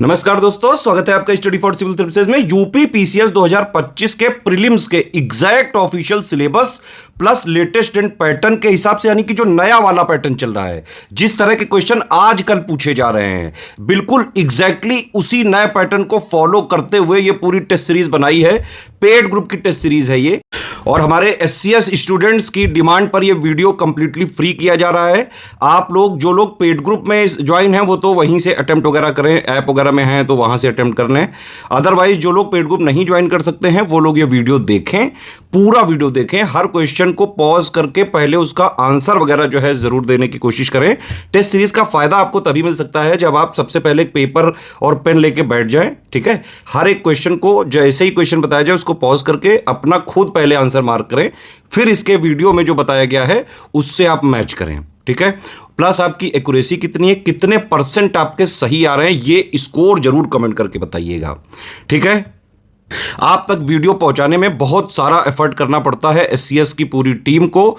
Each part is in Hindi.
नमस्कार दोस्तों, स्वागत है आपका स्टडी फॉर सिविल सर्विसेज में। यूपी पीसीएस 2025 के प्रीलिम्स के exact official syllabus plus latest and pattern के हिसाब से, यानी कि जो नया वाला पैटर्न चल रहा है, जिस तरह के क्वेश्चन आजकल पूछे जा रहे हैं, बिल्कुल एग्जैक्टली उसी नए पैटर्न को फॉलो करते हुए ये पूरी टेस्ट सीरीज बनाई है। पेड ग्रुप की टेस्ट सीरीज है ये, और हमारे एससीएस स्टूडेंट्स की डिमांड पर ये वीडियो कंप्लीटली फ्री किया जा रहा है। आप लोग जो लोग पेड ग्रुप में ज्वाइन हैं वो तो वहीं से अटेम्प्ट वगैरह करें, ऐप वगैरह में हैं तो वहां से अटेम्प्ट कर लें। अदरवाइज जो लोग पेड ग्रुप नहीं ज्वाइन कर सकते हैं वो लोग ये वीडियो देखें, पूरा वीडियो देखें, हर क्वेश्चन को पॉज करके पहले उसका आंसर वगैरह जो है जरूर देने की कोशिश करें। टेस्ट सीरीज का फायदा आपको तभी मिल सकता है जब आप सबसे पहले एक पेपर और पेन लेके बैठ जाएं, ठीक है। हर एक क्वेश्चन को जैसे ही क्वेश्चन बताया जाए उसको पॉज करके अपना खुद पहले आंसर मार्क करें, फिर इसके वीडियो में जो बताया गया है उससे आप मैच करें, ठीक है। प्लस आपकी एक्यूरेसी कितनी है, कितने परसेंट आपके सही आ रहे हैं, ये स्कोर जरूर कमेंट करके बताइएगा, ठीक है। आप तक वीडियो पहुंचाने में बहुत सारा एफर्ट करना पड़ता है एससीएस की पूरी टीम को।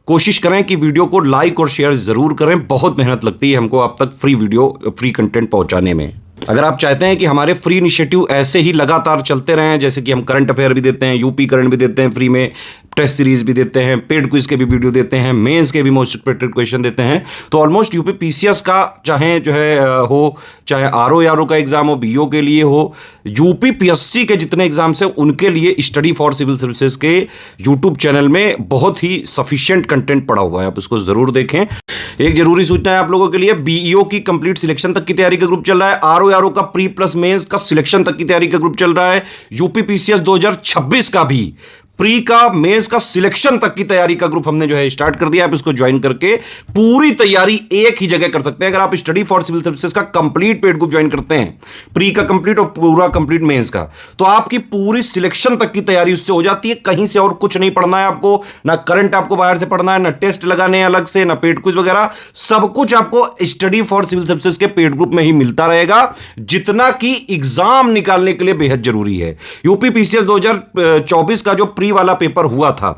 कोशिश करें कि वीडियो को लाइक और शेयर जरूर करें, बहुत मेहनत लगती है हमको आप तक फ्री वीडियो, फ्री कंटेंट पहुंचाने में। अगर आप चाहते हैं कि हमारे फ्री इनिशिएटिव ऐसे ही लगातार चलते रहें, जैसे कि हम करंट अफेयर भी देते हैं, यूपी करंट भी देते हैं फ्री में, टेस्ट सीरीज भी देते हैं, पेड क्विज के भी वीडियो देते हैं, मेंस के भी मोस्ट एक्सपेक्टेड क्वेश्चन देते हैं, तो ऑलमोस्ट यूपी पीसीएस का चाहे जो है हो, चाहे आरओ का एग्जाम हो, बीओ के लिए हो, यूपी पीएससी के जितने एग्जाम्स हैं उनके लिए स्टडी फॉर सिविल सर्विसेज के यूट्यूब चैनल में बहुत ही सफिशिएंट कंटेंट पड़ा हुआ है, आप उसको जरूर देखें। एक जरूरी सूचना है आप लोगों के लिए, बीईओ की कंप्लीट सिलेक्शन तक की तैयारी का ग्रुप चल रहा है, आरओ का प्री प्लस मेंस का सिलेक्शन तक की तैयारी का ग्रुप चल रहा है, यूपी पीसीएस 2026 का भी प्री का मेंस का सिलेक्शन तक की तैयारी का ग्रुप हमने जो है स्टार्ट कर दिया। आप इसको ज्वाइन करके पूरी तैयारी एक ही जगह कर सकते हैं। अगर आप स्टडी फॉर सिविल सर्विसेज का कंप्लीट पेड ग्रुप ज्वाइन करते हैं, प्री का कंप्लीट और पूरा कंप्लीट मेंस का, तो आपकी पूरी सिलेक्शन तक की तैयारी उससे हो जाती है। कहीं से और कुछ नहीं पढ़ना है आपको, ना करंट आपको बाहर से पढ़ना है, ना टेस्ट लगाने अलग से, ना पेड क्विज वगैरह, सब कुछ आपको स्टडी फॉर सिविल सर्विसेज के पेड ग्रुप में ही मिलता रहेगा, जितना कि एग्जाम निकालने के लिए बेहद जरूरी है। यूपी पीसीएस 2024 का जो प्री वाला पेपर हुआ था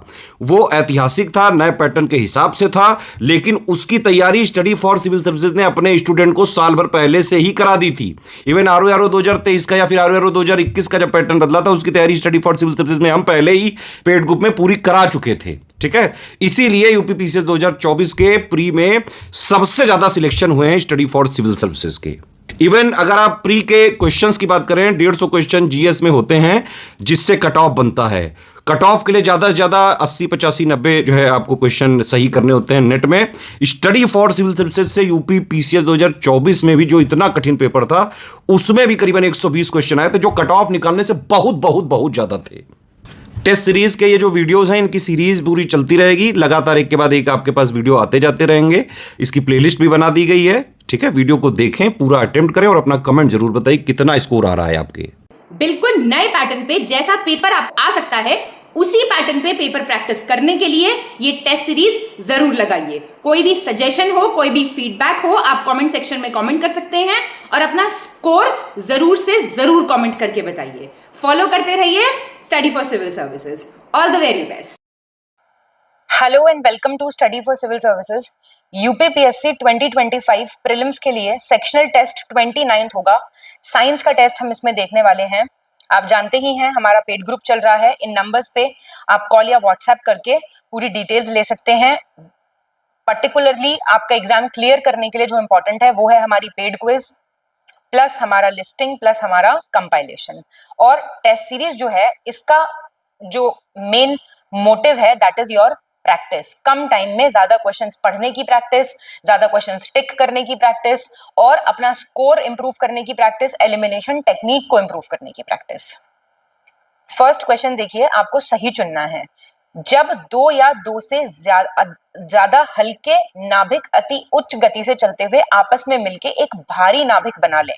वो ऐतिहासिक था, नए पैटर्न के हिसाब से था, लेकिन उसकी तैयारी स्टडी फॉर सिविल सर्विसेज ने अपने स्टूडेंट को साल भर पहले से ही करा दी थी। इवन आरओ 2023 का या फिर आरओ 2021 का जब पैटर्न बदला था, उसकी तैयारी स्टडी फॉर सिविल सर्विसेज में हम पहले ही पेड ग्रुप में पूरी करा चुके थे, ठीक है। इसीलिए यूपी पीसीएस 2024 के प्री में सबसे ज्यादा सिलेक्शन हुए हैं स्टडी फॉर सिविल सर्विसेज के। इवन अगर आप प्री के क्वेश्चंस की बात करें, 150 क्वेश्चन जीएस में होते हैं जिससे कट ऑफ बनता है। कट ऑफ के लिए ज्यादा से ज्यादा 80, 85, 90 जो है आपको क्वेश्चन सही करने होते हैं नेट में। स्टडी फॉर सिविल सर्विसेज से यूपी पीसीएस 2024 में भी जो इतना कठिन पेपर था, उसमें भी करीबन 120 क्वेश्चन आए थे, जो कट ऑफ निकालने से बहुत बहुत बहुत ज्यादा थे। टेस्ट सीरीज के ये जो वीडियोस हैं, इनकी सीरीज पूरी चलती रहेगी, लगातार एक के बाद एक आपके पास वीडियो आते जाते रहेंगे। इसकी प्लेलिस्ट भी बना दी गई है, ठीक है। वीडियो को देखें, पूरा अटेम्प्ट करें और अपना कमेंट जरूर बताइए कितना स्कोर आ रहा है आपके। बिल्कुल नए पैटर्न पे जैसा पेपर आप आ सकता है, उसी पैटर्न पे पेपर प्रैक्टिस करने के लिए ये टेस्ट सीरीज जरूर लगाइए। कोई भी सजेशन हो, कोई भी फीडबैक हो, आप कमेंट सेक्शन में कमेंट कर सकते हैं और अपना स्कोर जरूर से जरूर कमेंट करके बताइए। फॉलो करते रहिए study for civil services. All the very best. Hello and welcome to study for civil services. UPPSC 2025 prelims के लिए सेक्शनल टेस्ट 29 होगा। साइंस का टेस्ट हम इसमें देखने वाले हैं। आप जानते ही हैं हमारा पेड ग्रुप चल रहा है। इन नंबर्स पे आप कॉल या व्हाट्सएप करके पूरी डिटेल्स ले सकते हैं। पर्टिकुलरली आपका एग्जाम क्लियर करने के लिए जो इम्पोर्टेंट है वो है हमारी पेड क्विज प्लस हमारा लिस्टिंग प्लस हमारा कंपाइलेशन। और टेस्ट सीरीज जो है, इसका जो मेन मोटिव है that is your practice. Come time में ज्यादा क्वेश्चंस पढ़ने की प्रैक्टिस, ज्यादा क्वेश्चंस टिक करने की प्रैक्टिस और अपना स्कोर इंप्रूव करने की प्रैक्टिस, एलिमिनेशन टेक्निक को इंप्रूव करने की प्रैक्टिस। फर्स्ट क्वेश्चन देखिए, आपको सही चुनना है। जब दो या दो से ज्यादा हल्के नाभिक अति उच्च गति से चलते हुए आपस में मिलके एक भारी नाभिक बना ले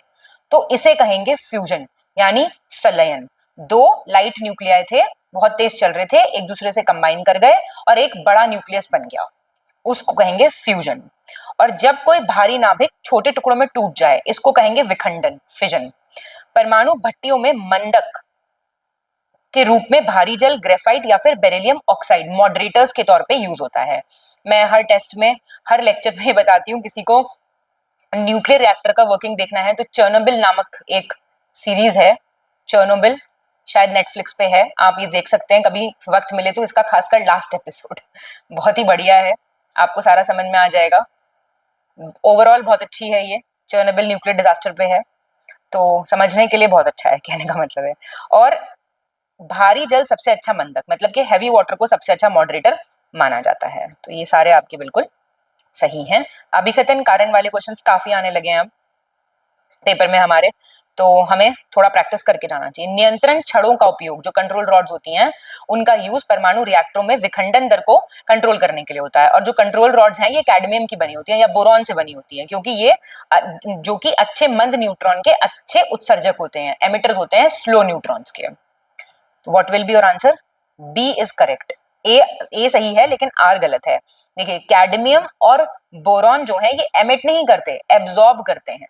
तो इसे कहेंगे फ्यूजन यानी संलयन। दो लाइट न्यूक्लियाई थे, बहुत तेज चल रहे थे, एक दूसरे से कंबाइन कर गए और एक बड़ा न्यूक्लियस बन गया, उसको कहेंगे फ्यूजन। और जब कोई भारी नाभिक छोटे टुकड़ों में टूट जाए, इसको कहेंगे विखंडन, फिजन। परमाणु भट्टियों में मंडक के रूप में भारी जल, ग्रेफाइट या फिर बेरिलियम ऑक्साइड मॉडरेटर्स के तौर पे यूज होता है। मैं हर टेस्ट में, हर लेक्चर में बताती हूँ, किसी को न्यूक्लियर रिएक्टर का वर्किंग देखना है तो चर्नोबिल नामक एक सीरीज है, चर्नोबिल, शायद नेटफ्लिक्स पे है, आप ये देख सकते हैं कभी वक्त मिले तो। इसका खासकर लास्ट एपिसोड बहुत ही बढ़िया है, आपको सारा समझ में आ जाएगा। ओवरऑल बहुत अच्छी है ये, चर्नोबिल न्यूक्लियर डिजास्टर पे है, तो समझने के लिए बहुत अच्छा है, कहने का मतलब है। और भारी जल सबसे अच्छा मंदक, मतलब कि हैवी वाटर को सबसे अच्छा मॉडरेटर माना जाता है। तो ये सारे आपके बिल्कुल सही हैं। अभिकथन कारण वाले क्वेश्चंस काफी आने लगे हैं अब पेपर में हमारे, तो हमें थोड़ा प्रैक्टिस करके जाना चाहिए। नियंत्रण छड़ों का उपयोग, जो कंट्रोल रॉड्स होती हैं, उनका यूज परमाणु रिएक्टरों में विखंडन दर को कंट्रोल करने के लिए होता है। और जो कंट्रोल रॉड्स हैं ये कैडमियम की बनी होती हैं या बोरॉन से बनी होती हैं, क्योंकि ये जो कि अच्छे मंद न्यूट्रॉन के अच्छे उत्सर्जक होते हैं, एमिटर्स होते हैं स्लो न्यूट्रॉन्स के। What will be your answer? B is correct. A सही है लेकिन आर गलत है। देखिए, कैडमियम और बोरॉन जो है ये एमिट नहीं करते, एब्जॉर्ब करते हैं,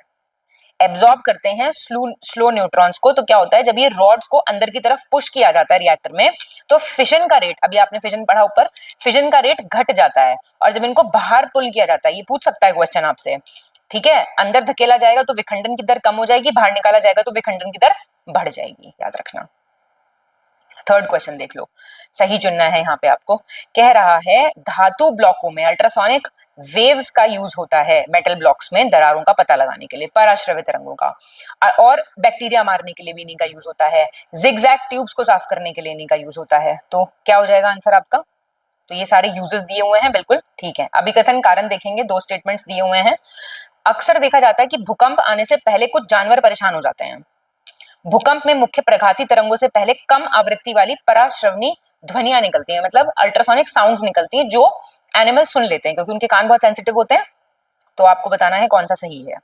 एब्जॉर्ब करते हैं स्लो न्यूट्रॉन्स को। तो क्या होता है, जब ये रॉड्स को अंदर की तरफ पुश किया जाता है रिएक्टर में, तो फिशन का रेट, अभी आपने फिशन पढ़ा ऊपर, फिशन का रेट घट जाता है। और जब इनको बाहर पुल किया जाता है, ये पूछ सकता है क्वेश्चन आपसे, ठीक है, अंदर धकेला जाएगा तो विखंडन की दर कम हो जाएगी, बाहर निकाला जाएगा तो विखंडन की दर बढ़ जाएगी, याद रखना। थर्ड क्वेश्चन देख लो, सही चुनना है यहाँ पे आपको। कह रहा है धातु ब्लॉकों में अल्ट्रासोनिक वेव्स का यूज होता है मेटल ब्लॉक्स में दरारों का पता लगाने के लिए, पराश्रव्य तरंगों का, और बैक्टीरिया मारने के लिए भी इन्हीं का यूज होता है, जिगजैग ट्यूब्स को साफ करने के लिए इन्हीं का यूज होता है। तो क्या हो जाएगा आंसर आपका? तो ये सारे यूजेस दिए हुए हैं, बिल्कुल ठीक है। अभिकथन कारण देखेंगे, दो स्टेटमेंट्स दिए हुए हैं। अक्सर देखा जाता है कि भूकंप आने से पहले कुछ जानवर परेशान हो जाते हैं। भूकंप में मुख्य प्रघाती तरंगों से पहले कम आवृत्ति वाली पराश्रवणी ध्वनियां निकलती हैं, मतलब अल्ट्रासोनिक साउंड्स निकलती हैं जो एनिमल सुन लेते हैं, क्योंकि उनके कान बहुत सेंसिटिव होते हैं। तो आपको बताना है कौन सा सही है।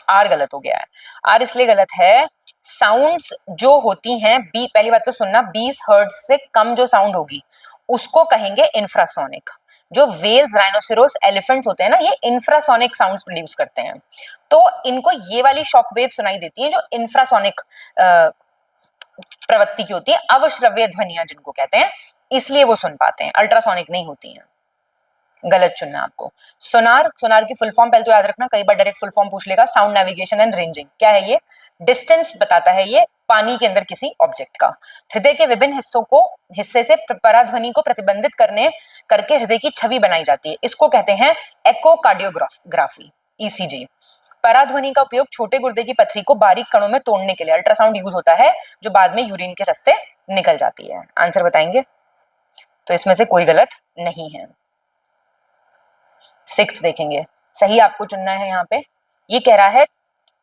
आर गलत हो गया है। आर इसलिए गलत है, साउंड्स जो होती हैं, पहली बात तो सुनना, 20 हर्ट्ज से कम जो साउंड होगी उसको कहेंगे इंफ्रासोनिक। जो वेल्स, राइनोसेरोस, एलिफेंट्स होते हैं ना, ये इंफ्रासोनिक साउंड्स प्रोड्यूस करते हैं। तो इनको ये वाली शॉक वेव सुनाई देती है जो इंफ्रासोनिक प्रवृत्ति की होती है, अवश्रव्य ध्वनियां जिनको कहते हैं, इसलिए वो सुन पाते हैं, अल्ट्रासोनिक नहीं होती हैं। गलत चुनना आपको। सोनार, सोनार की फुल फॉर्म पहले तो याद रखना, कई बार डायरेक्ट फुल फॉर्म पूछ लेगा। Sound navigation and ranging. क्या है ये? डिस्टेंस बताता है ये पानी के अंदर किसी ऑब्जेक्ट का। हृदय के विभिन्न हिस्से से पराध्वनि को प्रतिबंधित करके हृदय की छवि बनाई जाती है, इसको कहते हैं एकोकार्डियोग्राफी, ईसीजी। पराध्वनि का उपयोग छोटे गुर्दे की पथरी को बारीक कणों में तोड़ने के लिए अल्ट्रासाउंड यूज होता है, जो बाद में यूरिन के रास्ते निकल जाती है। आंसर बताएंगे? तो इसमें से कोई गलत नहीं है। 6 देखेंगे, सही आपको चुनना है यहाँ पे। ये कह रहा है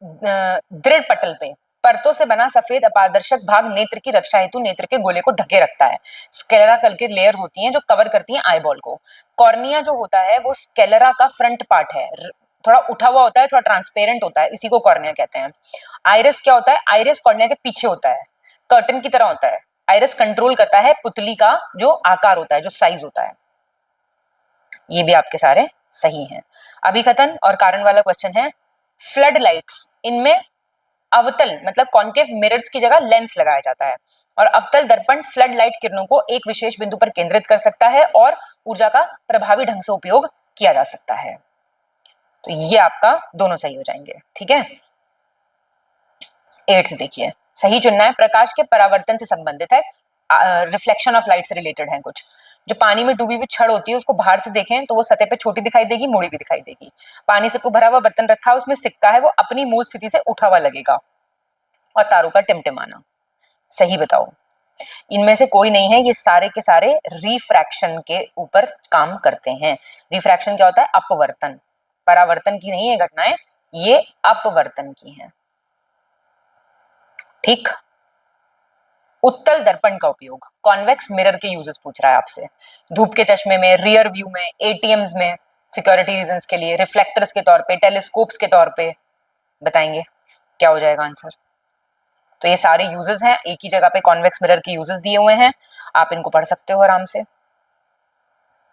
दृढ़ पटल पे परतों से बना सफेद अपारदर्शक भाग नेत्र की रक्षा हेतु नेत्र के गोले को ढके रखता है। स्क्लेरा के लेयर्स होती हैं जो कवर करती हैं आईबॉल को। कॉर्निया जो होता है वो स्क्लेरा का फ्रंट पार्ट है, थोड़ा उठा हुआ होता है, थोड़ा ट्रांसपेरेंट होता है, इसी को कॉर्निया कहते हैं। आइरिस क्या होता है? आइरिस कॉर्निया के पीछे होता है, कर्टन की तरह होता है। आइरिस कंट्रोल करता है पुतली का जो आकार होता है, जो साइज होता है। ये भी आपके सारे सही हैं। अभिकथन और कारण वाला क्वेश्चन है, फ्लड लाइट्स, इनमें अवतल मतलब कॉन्केव मिरर्स की जगह लेंस लगाया जाता है, और अवतल दर्पण फ्लड लाइट किरणों को एक विशेष बिंदु पर केंद्रित कर सकता है और ऊर्जा का प्रभावी ढंग से उपयोग किया जा सकता है। तो ये आपका दोनों सही हो जाएंगे, ठीक है। 8 देखिए, सही चुनना है। प्रकाश के परावर्तन से संबंधित है, रिफ्लेक्शन ऑफ लाइट से रिलेटेड है कुछ। जो पानी में डूबी हुई छड़ होती है उसको बाहर से देखें तो वो सतह पे छोटी दिखाई देगी, मुड़ी भी दिखाई देगी। पानी से भरा हुआ बर्तन रखा है, उसमें सिक्का है, वो अपनी मूल स्थिति से उठा हुआ लगेगा। और तारों का टिमटिमाना। सही बताओ। इनमें से कोई नहीं है, ये सारे के सारे रिफ्रैक्शन के ऊपर काम करते हैं। रिफ्रैक्शन क्या होता है? अपवर्तन, परावर्तन की नहीं है घटनाएं, ये अपवर्तन की हैं, ठीक। उत्तल दर्पण का उपयोग, कॉन्वेक्स मिरर के यूजेस पूछ रहा है आपसे। धूप के चश्मे में, रियर व्यू में, एटीएम्स में, सिक्योरिटी रीजंस के लिए, रिफ्लेक्टर्स के तौर पे, टेलीस्कोप्स के तौर पे। बताएंगे क्या हो जाएगा आंसर? तो ये सारे यूजेस हैं, एक ही जगह पे कॉन्वेक्स मिरर के यूजेस दिए हुए हैं, आप इनको पढ़ सकते हो आराम से।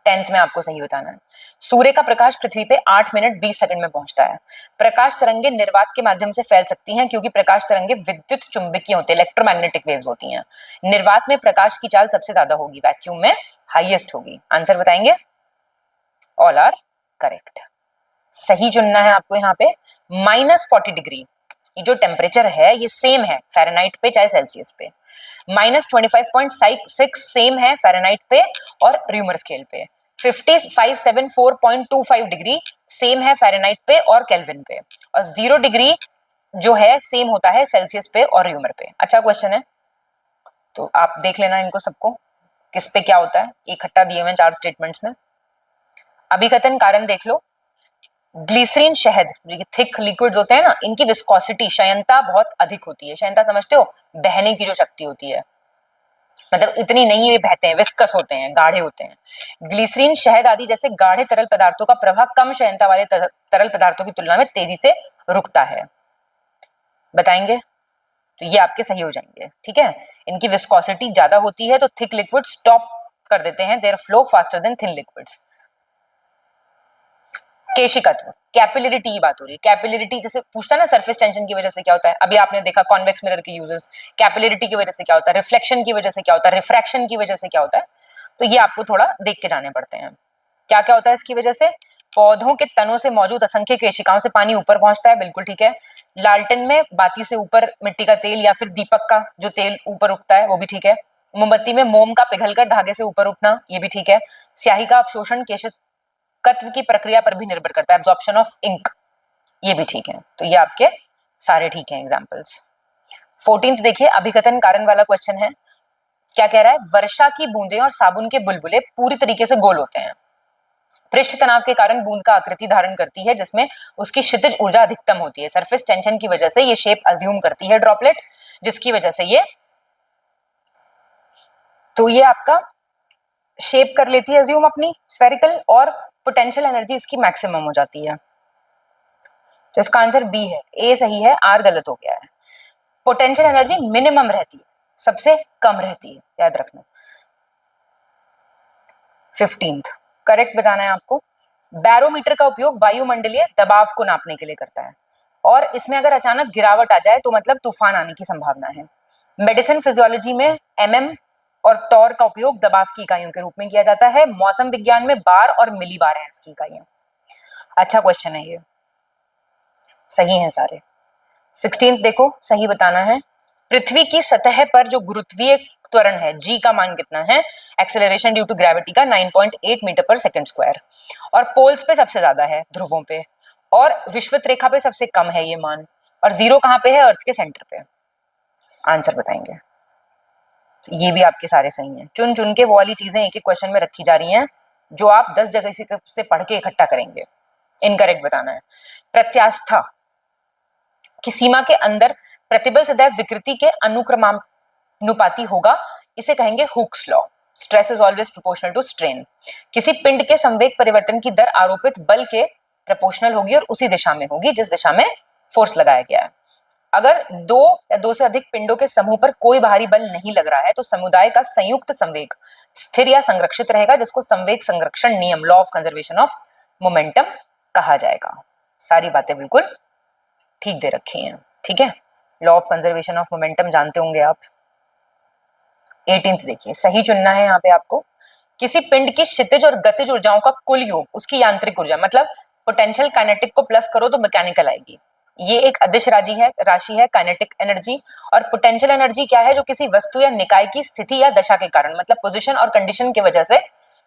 10th में आपको सही बताना है। सूर्य का प्रकाश पृथ्वी पे 8 मिनट 20 सेकंड में पहुंचता है। प्रकाश तरंगे निर्वात के माध्यम से फैल सकती हैं क्योंकि प्रकाश तरंगे विद्युत चुंबकीय होते हैं, इलेक्ट्रोमैग्नेटिक वेव्स होती हैं। निर्वात में प्रकाश की चाल सबसे ज्यादा होगी, वैक्यूम में हाईएस्ट होगी। आंसर बताएंगे? All are correct. सही चुनना है आपको यहाँ पे। -40 डिग्री, ये जो टेम्परेचर है ये सेम है फ़ारेनहाइट पे चाहे सेल्सियस पे। -25.6 सेम है फ़ारेनहाइट पे और र्यूमर स्केल पे। 574.25 डिग्री सेम है फ़ारेनहाइट पे और केल्विन पे। और 0 डिग्री जो है सेम होता है सेल्सियस पे और र्यूमर पे। अच्छा क्वेश्चन है, तो आप देख लेना इनको सबको, किस पे क्या होता है, इकट्ठा दिए हुए 4 स्टेटमेंट्स में। अभिकथन कारण देख लो। ग्लिसरीन शहद, जो थिक लिक्विड्स होते हैं ना, इनकी विस्कोसिटी, क्षयनता बहुत अधिक होती है। क्षयनता समझते हो, बहने की जो शक्ति होती है, मतलब इतनी नहीं ये बहते हैं, विस्कस होते हैं, गाढ़े होते हैं। ग्लिसरीन शहद आदि जैसे गाढ़े तरल पदार्थों का प्रवाह कम क्षयनता वाले तरल पदार्थों की तुलना में तेजी से रुकता है। बताएंगे, तो ये आपके सही हो जाएंगे। ठीक है, इनकी विस्कोसिटी ज्यादा होती है तो थिक लिक्विड स्टॉप कर देते हैं, their flow faster than thin liquids. केशिकत्व, कैपिलरिटी की बात हो रही है। कैपिलरिटी जैसे पूछता है ना, सरफेस टेंशन की वजह से क्या होता है, अभी आपने देखा कॉन्वेक्स मिरर के यूजेस। कैपिलरिटी की वजह से क्या होता है, रिफ्लेक्शन की वजह से क्या होता है, रिफ्रैक्शन की वजह से क्या होता है, तो ये आपको थोड़ा देख के जाने पड़ते हैं। क्या क्या होता है इसकी वजह से। पौधों के तनों से मौजूद असंख्य केशिकाओं से पानी ऊपर पहुंचता है, बिल्कुल ठीक है। लालटेन में बाती से ऊपर मिट्टी का तेल या फिर दीपक का जो तेल ऊपर उठता है, वो भी ठीक है। मोमबत्ती में मोम का पिघलकर धागे से ऊपर उठना, ये भी ठीक है। स्याही का अवशोषण केशिकत्व की प्रक्रिया पर भी निर्भर करता है, एब्जॉर्प्शन ऑफ इंक, ये भी ठीक है। तो ये आपके सारे ठीक हैं एग्जाम्पल्स। 14th देखिए, अभिकथन कारण वाला क्वेश्चन है। क्या कह रहा है, वर्षा की बूंदें और साबुन के बुलबुले पूरी तरीके से गोल होते हैं। पृष्ठ तनाव के कारण बूंद का आकृति धारण करती है जिसमें उसकी क्षितिज ऊर्जा अधिकतम होती है। सरफेस टेंशन की वजह से ये शेप अज्यूम करती है ड्रॉपलेट, जिसकी वजह से ये आपका शेप कर लेती है अज्यूम अपनी स्फेरिकल, और पोटेंशियल एनर्जी इसकी मैक्सिमम हो जाती है। तो इसका आंसर बी है, ए सही है, आर गलत हो गया है। पोटेंशियल एनर्जी मिनिमम रहती है, सबसे कम रहती है, याद रखना। 15th करेक्ट बताना है आपको। बैरोमीटर का उपयोग वायुमंडलीय दबाव को नापने के लिए करता है, और इसमें अगर अचानक गिरावट आ जाए तो मतलब तूफान आने की संभावना है। मेडिसिन फिजियोलॉजी में mm और टॉर का उपयोग दबाव की इकाइयों के रूप में किया जाता है। मौसम विज्ञान में बार और मिली बार है इसकी इकाइयां। अच्छा क्वेश्चन है ये, सही है सारे। 16th देखो, सही बताना है। पृथ्वी की सतह पर जो गुरुत्वीय त्वरण है, g का मान कितना है, एक्सेलरेशन ड्यू टू ग्रेविटी का 9.8 मीटर पर सेकंड स्क्वायर, और पोल्स पे सबसे ज्यादा है, ध्रुवों पे, और विषुवत रेखा पे सबसे कम है ये मान, और जीरो कहाँ पे है, अर्थ के सेंटर पे। आंसर बताएंगे, ये भी आपके सारे सही हैं। चुन चुन के वो वाली चीजें एक एक क्वेश्चन में रखी जा रही हैं जो आप 10 जगह से पढ़ के इकट्ठा करेंगे। इनकरेक्ट बताना है। प्रत्यास्था की सीमा के अंदर प्रतिबल सदैव विकृति के अनुक्रमानुपाती होगा, इसे कहेंगे Hooke's law. Stress is always proportional to strain. किसी पिंड के संवेग परिवर्तन की दर आरोपित बल के प्रोपोर्शनल होगी और उसी दिशा में होगी जिस दिशा में फोर्स लगाया गया है। अगर दो या दो से अधिक पिंडों के समूह पर कोई बाहरी बल नहीं लग रहा है तो समुदाय का संयुक्त संवेग स्थिर या संरक्षित रहेगा, जिसको संवेग संरक्षण नियम, law of conservation of momentum कहा जाएगा। सारी बातें बिल्कुल ठीक दे रखी हैं, ठीक है। Law of conservation of momentum जानते होंगे आप। 18th देखिए, सही चुनना है यहाँ पे आपको। किसी पिंड की क्षितिज और गतिज ऊर्जाओं का कुल योग उसकी यांत्रिक ऊर्जा, मतलब पोटेंशियल काइनेटिक को प्लस करो तो मैकेनिकल आएगी। ये एक अदिश राशि है काइनेटिक एनर्जी, और पोटेंशियल एनर्जी क्या है, जो किसी वस्तु या निकाय की स्थिति या दशा के कारण, मतलब पोजीशन और कंडीशन की वजह से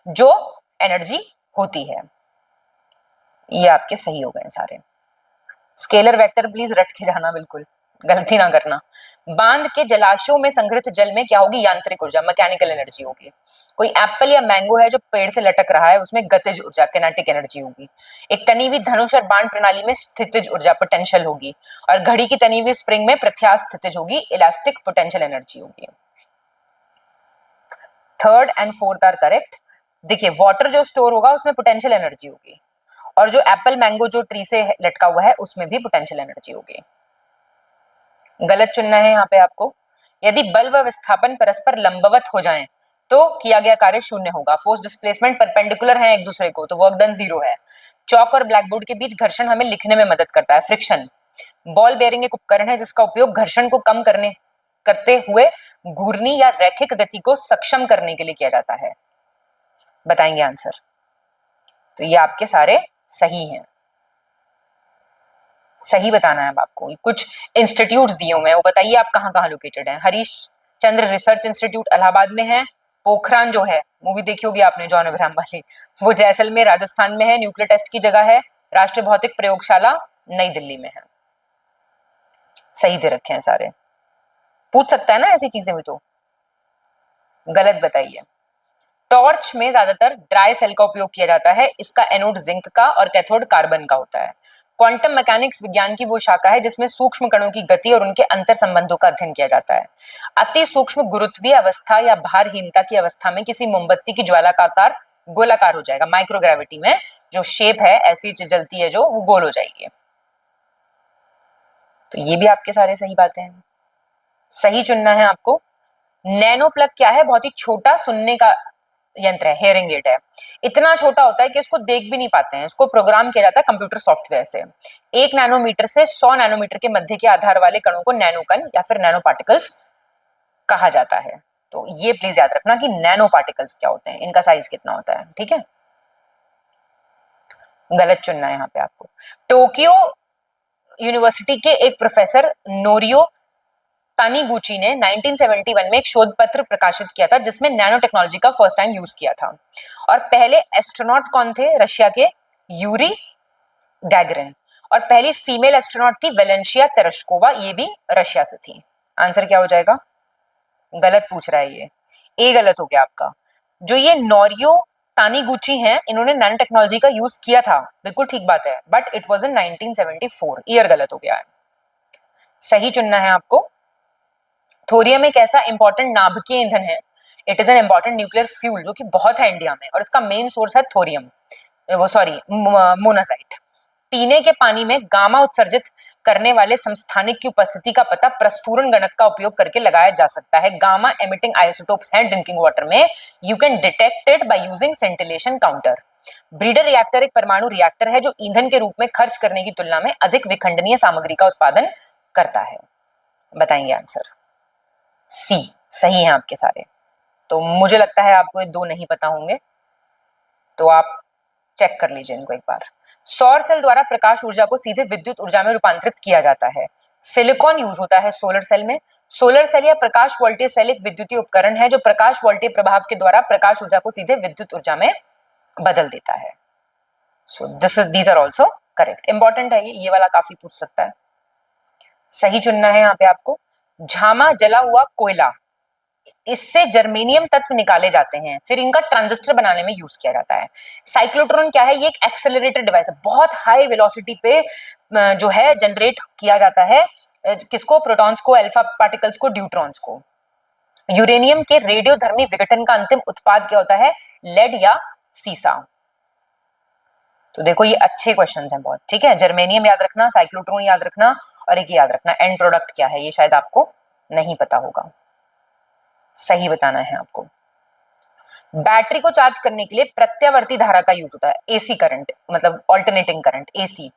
जो एनर्जी होती है। ये आपके सही हो गए सारे। स्केलर वेक्टर प्लीज रट के जाना, बिल्कुल गलती ना करना। बांध के जलाशयों में संग्रहित जल में क्या होगी, यांत्रिक ऊर्जा, मैकेनिकल एनर्जी होगी। कोई एप्पल या मैंगो है जो पेड़ से लटक रहा है, उसमें गतिज ऊर्जा, किनेटिक एनर्जी होगी। एक तनी हुई धनुष और बाण प्रणाली में स्थितिज ऊर्जा, पोटेंशियल होगी, और घड़ी की तनी हुई स्प्रिंग में प्रत्यास्थ स्थितिज होगी, इलास्टिक पोटेंशियल एनर्जी होगी। 3rd and 4th are correct. देखिए, वाटर जो स्टोर होगा उसमें पोटेंशियल एनर्जी होगी, और जो एप्पल मैंगो जो ट्री से लटका हुआ है उसमें भी पोटेंशियल एनर्जी होगी। गलत चुनना है यहाँ पे आपको। यदि बल व विस्थापन परस्पर लंबवत हो जाएं तो किया गया कार्य शून्य होगा। फोर्स डिस्प्लेसमेंट परपेंडिकुलर है एक दूसरे को तो वर्क डन 0 है। चौक और ब्लैकबोर्ड के बीच घर्षण हमें लिखने में मदद करता है, फ्रिक्शन। बॉल बेयरिंग एक उपकरण है जिसका उपयोग घर्षण को कम करते हुए घूर्णी या रैखिक गति को सक्षम करने के लिए किया जाता है। बताएंगे आंसर। तो ये आपके सारे सही हैं। सही बताना है अब आपको। कुछ इंस्टीट्यूट्स दिए हुए हैं, वो बताइए आप कहाँ कहाँ लोकेटेड हैं। हरीश चंद्र रिसर्च इंस्टीट्यूट इलाहाबाद में है। पोखरान जो है, मूवी देखी होगी आपने जॉन अब्राहम वाली, वो जैसलमेर राजस्थान में है, न्यूक्लियर टेस्ट की जगह है। राष्ट्रीय भौतिक प्रयोगशाला नई दिल्ली में है। सही दे रखे हैं सारे, पूछ सकता है ना ऐसी चीजें भी तो। गलत बताइए। टॉर्च में ज्यादातर ड्राई सेल का उपयोग किया जाता है। इसका एनोड जिंक का और कैथोड कार्बन का होता है। क्वांटम मैकेनिक्स विज्ञान की वो शाखा है जिसमें सूक्ष्म कणों की गति और उनके अंतर संबंधों का अध्ययन किया जाता है। अति सूक्ष्म गुरुत्वीय अवस्था या भारहीनता की अवस्था में किसी मोमबत्ती की ज्वाला का आकार गोलाकार हो जाएगा। माइक्रोग्रेविटी में जो शेप है ऐसी जलती है जो, वो गोल हो जाएगी। तो ये भी आपके सारे सही बातें हैं। सही चुनना है आपको। नैनो प्लग क्या है? बहुत ही छोटा सुनने का यंत्र है, हेयरिंग एड है। इतना छोटा होता है कि इसको देख भी नहीं पाते हैं। इसको प्रोग्राम किया जाता है कंप्यूटर सॉफ्टवेयर से। 1 नैनोमीटर से 100 नैनोमीटर के मध्य के आधार वाले कणों को नैनो कण या फिर नैनो पार्टिकल्स कहा जाता है। तो ये प्लीज याद रखना कि नैनो पार्टिकल्स क्या होते हैं, इनका साइज कितना होता है। ठीक है, गलत चुनना है यहाँ पे आपको। टोक्यो यूनिवर्सिटी के एक प्रोफेसर नोरियो तानीगुची ने 1971 में एक शोध पत्र प्रकाशित किया था जिसमें नैनो टेक्नोलॉजी का फर्स्ट टाइम यूज किया था। और पहले एस्ट्रोनॉट कौन थे? रशिया के यूरी गैगरिन। और पहली फीमेल एस्ट्रोनॉट थी वेलेंशिया तेरेश्कोवा, ये भी रशिया से थी। आंसर क्या हो जाएगा? गलत पूछ रहा है ये, ए गलत हो गया आपका। जो ये नोरियो तानीगुची हैं, इन्होंने नैनो टेक्नोलॉजी का यूज किया था, बिल्कुल ठीक बात है, but it was in 1974। Year गलत हो गया है। सही चुनना है आपको। थोरियम एक ऐसा इंपॉर्टेंट नाभिकीय ईंधन है। It is an important nuclear fuel जो कि बहुत है इंडिया में, और इसका मेन सोर्स है थोरियम, वो सॉरी मोनाजाइट। पीने के पानी में गामा उत्सर्जित करने वाले समस्थानिक की उपस्थिति का पता प्रस्फुरण गणक का उपयोग करके लगाया जा सकता है। गामा एमिटिंग आइसोटोप्स हैं ड्रिंकिंग वाटर में। You can detect it by using scintillation counter. Breeder reactor एक परमाणु रिएक्टर है जो ईंधन के रूप में खर्च करने की तुलना में अधिक विखंडनीय सामग्री का उत्पादन करता है। बताएंगे आंसर। सी सही है आपके सारे। तो मुझे लगता है आपको ये 2 नहीं पता होंगे, तो आप चेक कर लीजिए इनको एक बार। सौर सेल द्वारा प्रकाश ऊर्जा को सीधे विद्युत ऊर्जा में रूपांतरित किया जाता है। सिलिकॉन यूज होता है सोलर सेल में। सोलर सेल या प्रकाश वोल्टेज सेल एक विद्युतीय उपकरण है जो प्रकाश वोल्टेज प्रभाव के द्वारा प्रकाश ऊर्जा को सीधे विद्युत ऊर्जा में बदल देता है। So these are also correct. Important है ये वाला काफी पूछ सकता है। सही चुनना है यहाँ पे आपको। झामा जला हुआ कोयला, इससे जर्मेनियम तत्व निकाले जाते हैं, फिर इनका ट्रांजिस्टर बनाने में यूज किया जाता है। साइक्लोट्रॉन क्या है? ये एक एक्सेलरेटेड डिवाइस है, बहुत हाई वेलोसिटी पे जो है जनरेट किया जाता है। किसको? प्रोटॉन्स को, अल्फा पार्टिकल्स को, ड्यूट्रॉन्स को। यूरेनियम के रेडियोधर्मी विघटन का अंतिम उत्पाद क्या होता है? लेड या सीसा। तो देखो ये अच्छे क्वेश्चंस हैं बहुत। ठीक है, जर्मेनियम याद रखना, साइक्लोट्रॉन याद रखना, और एक याद रखना एंड प्रोडक्ट क्या है, ये शायद आपको नहीं पता होगा। सही बताना है आपको। बैटरी को चार्ज करने के लिए प्रत्यावर्ती धारा का यूज होता है, एसी करंट, मतलब ऑल्टरनेटिंग करंट, एसी।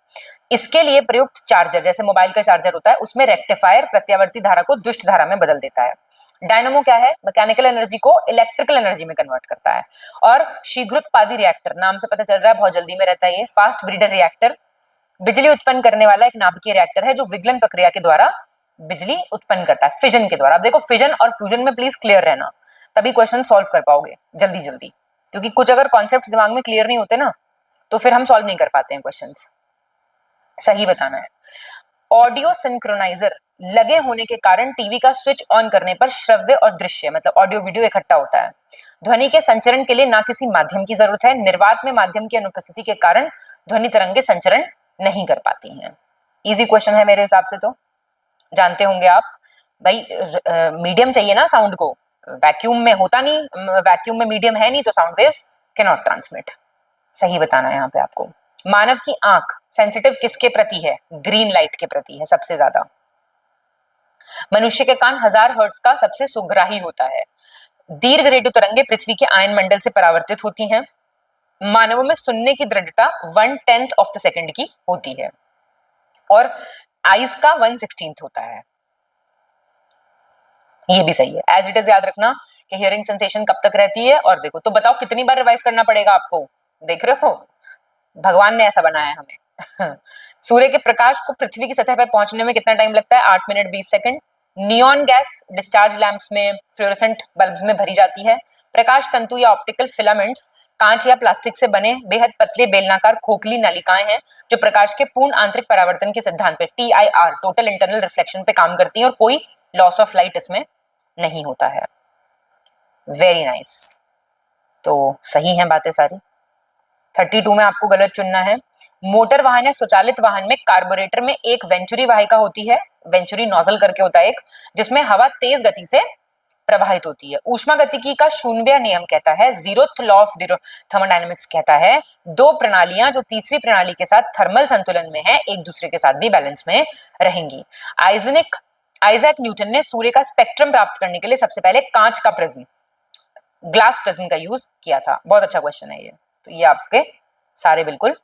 इसके लिए प्रयुक्त चार्जर, जैसे मोबाइल का चार्जर होता है, उसमें रेक्टिफायर प्रत्यावर्ती धारा को दुष्ट धारा में बदल देता है। डायनामो क्या है? मैकेनिकल एनर्जी को इलेक्ट्रिकल एनर्जी में कन्वर्ट करता है। और शीघ्रोत्पादी रिएक्टर, नाम से पता चल रहा है बहुत जल्दी में रहता है ये। फास्ट ब्रीडर रिएक्टर बिजली उत्पन्न करने वाला एक नाभिकीय रिएक्टर है जो विगलन प्रक्रिया के द्वारा बिजली उत्पन्न करता है, फिजन के द्वारा। अब देखो फिजन और फ्यूजन में प्लीज क्लियर रहना, तभी क्वेश्चन सॉल्व कर पाओगे जल्दी जल्दी, क्योंकि कुछ अगर कॉन्सेप्ट दिमाग में क्लियर नहीं होते ना तो फिर हम सॉल्व नहीं कर पाते हैं क्वेश्चंस। सही बताना है। ऑडियो सिंक्रोनाइजर लगे होने के कारण टीवी का स्विच ऑन करने पर श्रव्य और दृश्य, मतलब ऑडियो वीडियो, इकट्ठा होता है। ध्वनि के संचरण के लिए ना किसी माध्यम की जरूरत है। निर्वात में माध्यम की अनुपस्थिति के कारण ध्वनि तरंगे संचरण नहीं कर पाती हैं। इजी क्वेश्चन है मेरे हिसाब से, तो जानते होंगे आप। भाई मीडियम चाहिए ना साउंड को, वैक्यूम में होता नहीं, वैक्यूम में मीडियम है नहीं, तो sound waves can not transmit. सही बताना है यहाँ पे आपको। मानव की आंख सेंसिटिव किसके प्रति है? ग्रीन लाइट के प्रति है सबसे ज्यादा। मनुष्य के कान 1000 हर्ट्ज का सबसे सुग्राही होता है। दीर्घ रेडियो तरंगे पृथ्वी के आयन मंडल से परावर्तित होती हैं। मानवों में सुनने की दृढ़ता 1/10 ऑफ द सेकंड की होती है, और आइज का 1/16 होता है। ये भी सही है। एज इट इज याद रखना कि हियरिंग सेंसेशन कब तक रहती है। और देखो तो बताओ कितनी बार रिवाइज करना पड़ेगा आपको? देख रहे हो, भगवान ने ऐसा बनाया है हमें सूर्य के प्रकाश को पृथ्वी की सतह पर पहुंचने में कितना टाइम लगता है? 8 minute 20 second. Neon gas discharge lamps में, फ्लोरोसेंट बल्ब्स में भरी जाती है। प्रकाश तंतु या ऑप्टिकल फिलामेंट्स कांच या प्लास्टिक से बने बेहद पतले बेलनाकार खोखली नलिकाएं हैं जो प्रकाश के पूर्ण आंतरिक परावर्तन के सिद्धांत पे, TIR, टोटल इंटरनल रिफ्लेक्शन पे काम करती हैं और कोई लॉस ऑफ लाइट इसमें नहीं होता है। Very nice. तो सही है बातें सारी। 32 में आपको गलत चुनना है। मोटर वाहन या स्वचालित वाहन में कार्बोरेटर में एक वेंचुरी वाहिका होती है, वेंचुरी नोजल करके होता है एक, जिसमें हवा तेज गति से प्रवाहित होती है। ऊष्मागतिकी का शून्य नियम कहता है, जीरोथ लॉ ऑफ थर्मोडायनेमिक्स कहता है, दो प्रणालियां जो तीसरी प्रणाली के साथ थर्मल संतुलन में है एक दूसरे के साथ भी बैलेंस में रहेंगी। आइजैक न्यूटन ने सूर्य का स्पेक्ट्रम प्राप्त करने के लिए सबसे पहले कांच का प्रिज्म, ग्लास प्रिज्म का यूज किया था। बहुत अच्छा क्वेश्चन है ये। तो ये आपके सारे बिल्कुल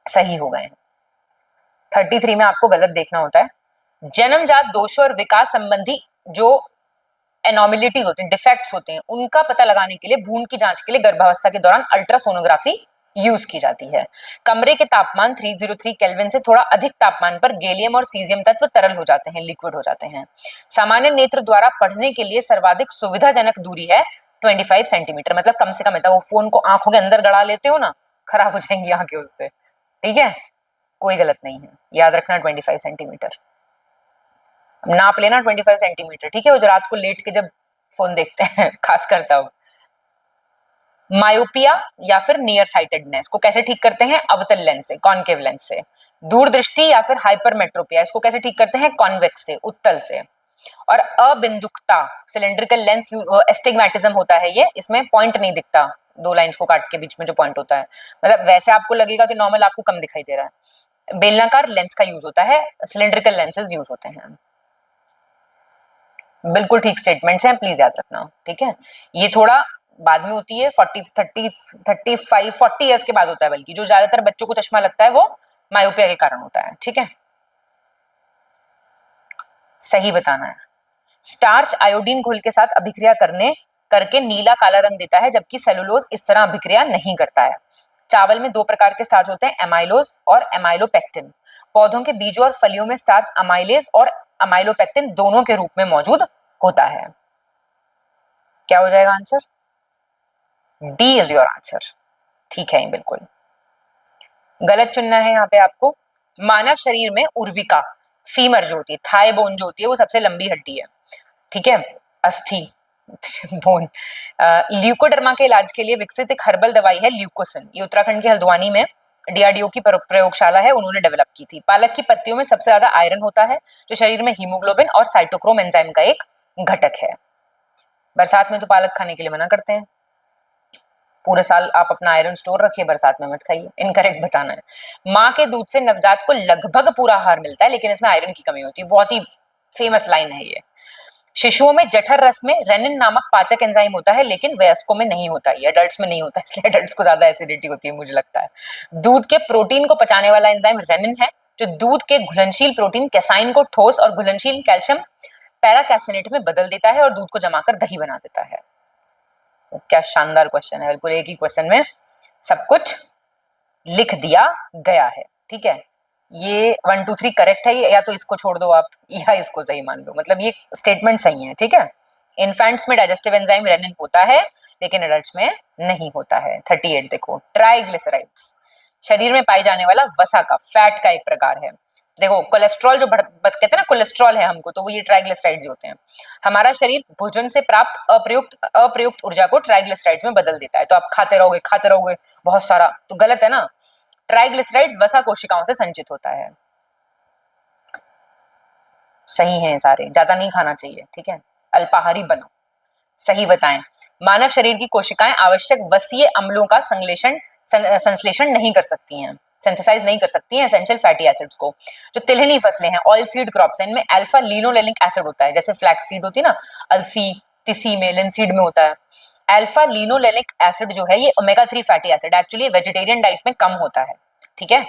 सही हो गए हैं। 33 में आपको गलत देखना होता है। जन्मजात दोषों और विकास संबंधी जो एनोमिलिटीज होते हैं, डिफेक्ट्स होते हैं, उनका पता लगाने के लिए भ्रूण की जांच के लिए गर्भावस्था के दौरान अल्ट्रासोनोग्राफी यूज की जाती है। कमरे के तापमान 303 केल्विन से थोड़ा अधिक तापमान पर गैलियम और सीजियम तत्व तरल हो जाते हैं, लिक्विड हो जाते हैं। सामान्य नेत्र द्वारा पढ़ने के लिए सर्वाधिक सुविधाजनक दूरी है 25 सेंटीमीटर, मतलब कम से कम है। वो फोन को आंखों के अंदर गड़ा लेते हो ना, खराब हो जाएंगी आंखें उससे। ठीक है, कोई गलत नहीं है, याद रखना 25 सेंटीमीटर नाप लेना, 25 सेंटीमीटर। ठीक है, वो जो रात को लेट के जब फोन देखते हैं खास कर तब। मायोपिया या फिर नियर साइटेडनेस को कैसे ठीक करते हैं? अवतल लेंस से, कॉनकेव लेंस से। दूरदृष्टि या फिर हाइपरमेट्रोपिया, इसको कैसे ठीक करते हैं? कॉन्वेक्स से, उत्तल से। और अबिंदुकता, सिलेंड्रिकल लेंस एस्टिग्मेटिज्म होता है ये, इसमें पॉइंट नहीं दिखता, दो लाइंस को काट के बीच में जो पॉइंट होता है, मतलब वैसे आपको लगेगा कि नॉर्मल आपको कम दिखाई दे रहा है। बेलनाकार लेंस का यूज होता है, सिलेंड्रिकल लेंसेज यूज होते हैं। बिल्कुल ठीक स्टेटमेंट्स हैं, प्लीज याद रखना। ठीक है, ये थोड़ा बाद में होती है, 40 इयर्स के बाद होता है, बल्कि जो ज्यादातर बच्चों को चश्मा लगता है वो मायोपिया के कारण होता है। ठीक है, सही बताना है। स्टार्च आयोडीन घोल के साथ अभिक्रिया करके नीला काला रंग देता है, जबकि सेलुलोज इस तरह अभिक्रिया नहीं करता है। चावल में दो प्रकार के स्टार्च होते हैं, एमाइलोज और एमाइलोपेक्टिन। पौधों के बीजों और फलियों में स्टार्च अमाइलेज और अमाइलोपेक्टिन दोनों के रूप में मौजूद होता है। क्या हो जाएगा answer? D is your answer. ठीक है, बिल्कुल गलत चुनना है यहाँ पे आपको। मानव शरीर में उर्विका, फीमर जो होती है, थाई बोन जो होती है, वो सबसे लंबी हड्डी है। ठीक है, अस्थि बोन। ल्यूकोडर्मा के इलाज के लिए विकसित एक हर्बल दवाई है ल्यूकोसिन। ये उत्तराखंड के हल्द्वानी में DRDO की प्रयोगशाला है, उन्होंने डेवलप की थी। पालक की पत्तियों में सबसे ज्यादा आयरन होता है, जो शरीर में हीमोग्लोबिन और साइटोक्रोम एंजाइम का एक घटक है। बरसात में तो पालक खाने के लिए मना करते हैं, पूरे साल आप अपना आयरन स्टोर रखिए, बरसात में मत खाइए। इनकरेक्ट बताना है। माँ के दूध से नवजात को लगभग पूरा आहार मिलता है, लेकिन इसमें आयरन की कमी होती है। बहुत ही फेमस लाइन है ये। शिशुओं में जठर रस में रेनिन नामक पाचक एंजाइम होता है, लेकिन वयस्कों में नहीं होता, ये एडल्ट्स में नहीं होता, इसलिए एडल्ट्स को ज्यादा एसिडिटी होती है मुझे लगता है। दूध के प्रोटीन को पचाने वाला एंजाइम रेनिन है, जो दूध के घुलनशील प्रोटीन कैसाइन को ठोस और घुलनशील कैल्शियम पैराकैसिनेट में बदल देता है और दूध को जमाकर दही बना देता है। क्या शानदार क्वेश्चन है, बिल्कुल एक ही क्वेश्चन में सब कुछ लिख दिया गया है। ठीक है, ये 1 2 3 करेक्ट है, या तो इसको छोड़ दो आप या इसको सही मान लो, मतलब ये स्टेटमेंट सही है। ठीक है, इन्फेंट्स में डाइजेस्टिव एंजाइम रेनिन होता है, लेकिन एडल्ट्स में नहीं होता है। 38 देखो, ट्राइग्लिसराइड्स शरीर में पाए जाने वाला वसा का, फैट का एक प्रकार है। देखो कोलेस्ट्रॉल जो कहते हैं ना, कोलेस्ट्रॉल है हमको, तो वो ये ट्राइग्लिसराइड्स होते हैं। हमारा शरीर भोजन से प्राप्त अप्रयुक्त ऊर्जा को ट्राइग्लिसराइड्स में बदल देता है। तो आप खाते रहोगे बहुत सारा, तो गलत है ना। ट्राइग्लिसराइड्स वसा कोशिकाओं से संचित होता है। सही है सारे, ज्यादा नहीं खाना चाहिए। ठीक है, अल्पाहारी बनो। सही बताएं। मानव शरीर की कोशिकाएं आवश्यक वसीय अम्लों का संश्लेषण नहीं कर सकती हैं, सिंथेसाइज नहीं कर सकती हैं एसेंशियल फैटी एसिड्स को। जो तिलहनी फसलें हैं, ऑयल सीड क्रॉप्स, इनमें अल्फा लिनोलेनिक एसिड होता है, जैसे फ्लैक्स सीड होती है ना, अलसी, तिसी में, लिनसीड में होता है। अल्फा लिनोलेनिक एसिड जो है ये omega 3 fatty acid, actually vegetarian diet में कम होता है। ठीक है,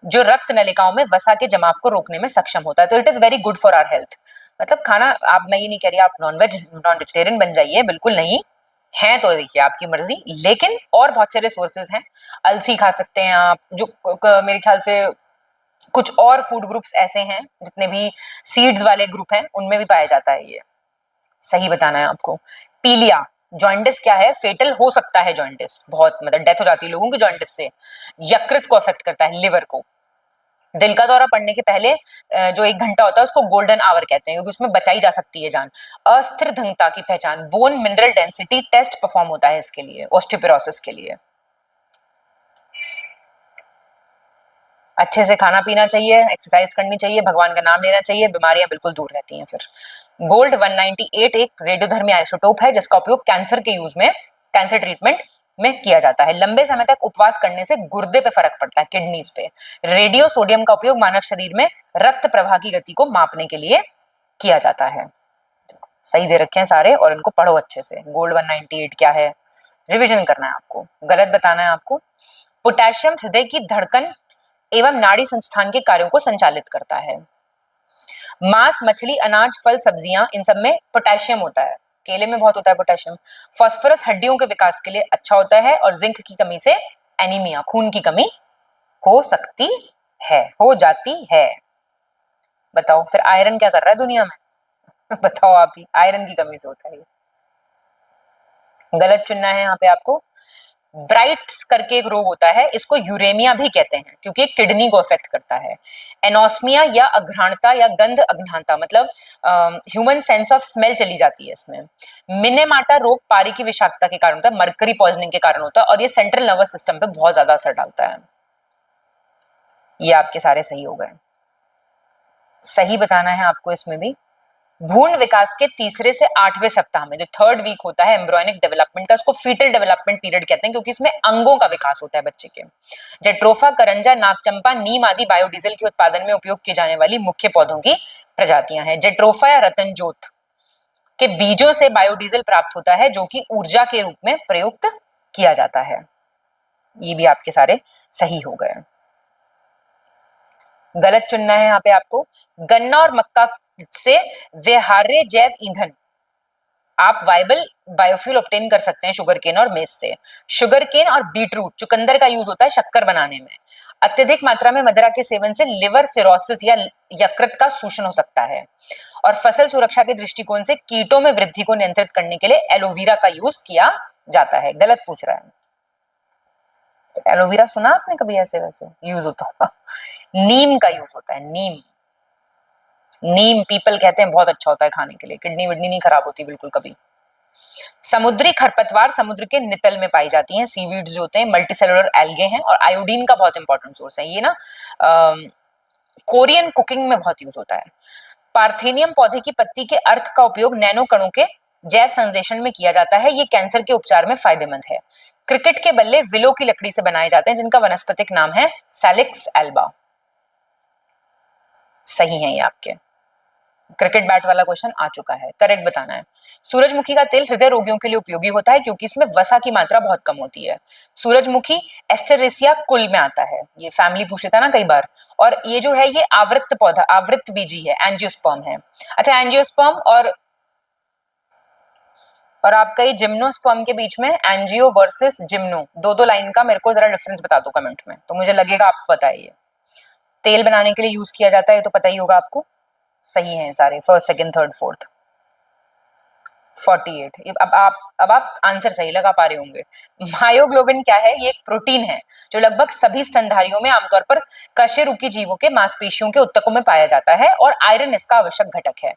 जो रक्त नलिकाओं में वसा के जमाव को रोकने में सक्षम होता है। तो it is very good for our health. मतलब खाना, आप, मैं ये नहीं कह रही आप नॉन वेजिटेरियन बन जाइए, बिल्कुल नहीं, हैं तो देखिए आपकी मर्जी, लेकिन और बहुत सारे सोर्सेज हैं। अलसी खा सकते हैं आप, जो मेरे ख्याल से कुछ और फूड ग्रुप्स ऐसे हैं, जितने भी सीड्स वाले ग्रुप हैं उनमें भी पाया जाता है ये। सही बताना है आपको। पीलिया, जॉइंटिस क्या है? फेटल हो सकता है जॉइंटिस, बहुत मतलब डेथ हो जाती है लोगों की जॉइंटिस से। यकृत को अफेक्ट करता है, लिवर को। दिल का दौरा पड़ने के पहले जो 1 घंटा होता है उसको गोल्डन आवर कहते हैं, क्योंकि उसमें बचाई जा सकती है जान। अस्थिर धंगता की पहचान, bone mineral density test perform होता है इसके लिए, ऑस्टियोपोरोसिस के लिए। अच्छे से खाना पीना चाहिए, एक्सरसाइज करनी चाहिए, भगवान का नाम लेना चाहिए, बीमारियां बिल्कुल दूर रहती हैं फिर। गोल्ड 198 एक रेडियोधर्मी आइसोटोप है जिसका उपयोग कैंसर के यूज में, कैंसर ट्रीटमेंट में किया जाता है। लंबे समय तक उपवास करने से गुर्दे पे फर्क पड़ता है, किडनीज पे। रेडियो सोडियम का उपयोग मानव शरीर में रक्त प्रवाह की गति को मापने के लिए किया जाता है। सही दे रखे हैं सारे, और इनको पढ़ो अच्छे से। गोल्ड 198 क्या है, रिविजन करना है आपको, गलत बताना है आपको। पोटेशियम हृदय की धड़कन एवं नाड़ी संस्थान के कार्यों को संचालित करता है। मांस, मछली, अनाज, फल, सब्जियां, इन सब में पोटेशियम होता है। केले में बहुत होता है पोटेशियम। फास्फोरस हड्डियों के विकास के लिए अच्छा होता है, और जिंक की कमी से एनीमिया, खून की कमी हो सकती है, हो जाती है। बताओ फिर आयरन क्या कर रहा है दुनिया में? बताओ आप ही, आयरन की कमी से होता है ये। गलत चुनना है यहाँ पे आपको। ब्राइट्स करके एक रोग होता है, इसको यूरेमिया भी कहते हैं क्योंकि किडनी को अफेक्ट करता है। एनोस्मिया या अघ्राणता या गंध अघ्राणता, मतलब ह्यूमन सेंस ऑफ स्मेल चली जाती है इसमें। मिनेमाटा रोग पारी की विषाक्तता के कारण होता है, मरकरी पॉइजनिंग के कारण होता है, और ये सेंट्रल नर्वस सिस्टम पे बहुत ज्यादा असर डालता है। ये आपके सारे सही हो गए। सही बताना है आपको इसमें भी। भ्रूण विकास के 3 से 8वें सप्ताह में, जो 3rd वीक होता है एम्ब्रियोनिक डेवलपमेंट का, उसको फीटल डेवलपमेंट पीरियड कहते हैं क्योंकि इसमें अंगों का विकास होता है बच्चे के। जेट्रोफा, करंजा, नागचंपा, नीम आदि बायोडीजल के उत्पादन में उपयोग की जाने वाली मुख्य पौधों की प्रजातियां हैं। जेट्रोफा या रतनजोत के बीजों से बायोडीजल प्राप्त होता है, जो कि ऊर्जा के रूप में प्रयुक्त किया जाता है। ये भी आपके सारे सही हो गए। गलत चुनना है यहाँ पे आपको। गन्ना और मक्का से व्यवहार्य जैव ईंधन, आप वाइबल बायोफ्यूल ऑब्टेन कर सकते हैं शुगर केन और मेज से। शुगर केन और बीटरूट, चुकंदर का यूज होता है शक्कर बनाने में। अत्यधिक मात्रा में मदिरा के सेवन से लिवर सिरोसिस या यकृत का शोषण हो सकता है। और फसल सुरक्षा के दृष्टिकोण से कीटों में वृद्धि को नियंत्रित करने के लिए एलोवेरा का यूज किया जाता है। गलत पूछ रहा है। तो एलोवेरा सुना आपने कभी? ऐसे वैसे यूज होता होगा। नीम का यूज होता है, नीम। नीम पीपल कहते हैं, बहुत अच्छा होता है खाने के लिए, किडनी विडनी नहीं खराब होती बिल्कुल कभी। समुद्री खरपतवार समुद्र के नितल में पाई जाती हैं, सीवीड्स जो होते हैं, मल्टीसेलुलर एल्गे हैं, और आयोडीन का बहुत इंपॉर्टेंट सोर्स है ये ना। कोरियन कुकिंग में बहुत यूज होता है। पार्थेनियम पौधे की पत्ती के अर्क का उपयोग नैनो कणों के जैव संश्लेषण में किया जाता है, ये कैंसर के उपचार में फायदेमंद है। क्रिकेट के बल्ले विलो की लकड़ी से बनाए जाते हैं, जिनका वनस्पतिक नाम है सैलिक्स एल्बा। सही है ये आपके। क्रिकेट बैट वाला क्वेश्चन आ चुका है, करेक्ट बताना है। सूरजमुखी का तेल हृदय रोगियों के लिए उपयोगी होता है क्योंकि इसमें वसा की मात्रा बहुत कम होती है। सूरजमुखी एस्टेरेसिया कुल में आता है, ये फैमिली पूछ लेता ना कई बार। और ये जो है ये आवृत्त पौधा, आवृत्त बीजी है, एंजियोस्पर्म है। अच्छा, एंजियोस्पर्म और आपका ये जिम्नोस्पर्म के बीच में एंजियो वर्सेस जिम्नो, दो लाइन का मेरे को जरा डिफरेंस बता दो कमेंट में, तो मुझे लगेगा आपको पता है। ये तेल बनाने के लिए यूज किया जाता है, तो पता ही होगा आपको। सही है सारे, 1st, 2nd, 3rd, 4th। 48। अब आप आंसर सही लगा पा रहे होंगे। मायोग्लोबिन क्या है? ये एक प्रोटीन है जो लगभग सभी स्तनधारियों में, आमतौर पर कशेरुकी जीवों के मांसपेशियों के ऊतकों में पाया जाता है, और आयरन इसका आवश्यक घटक है।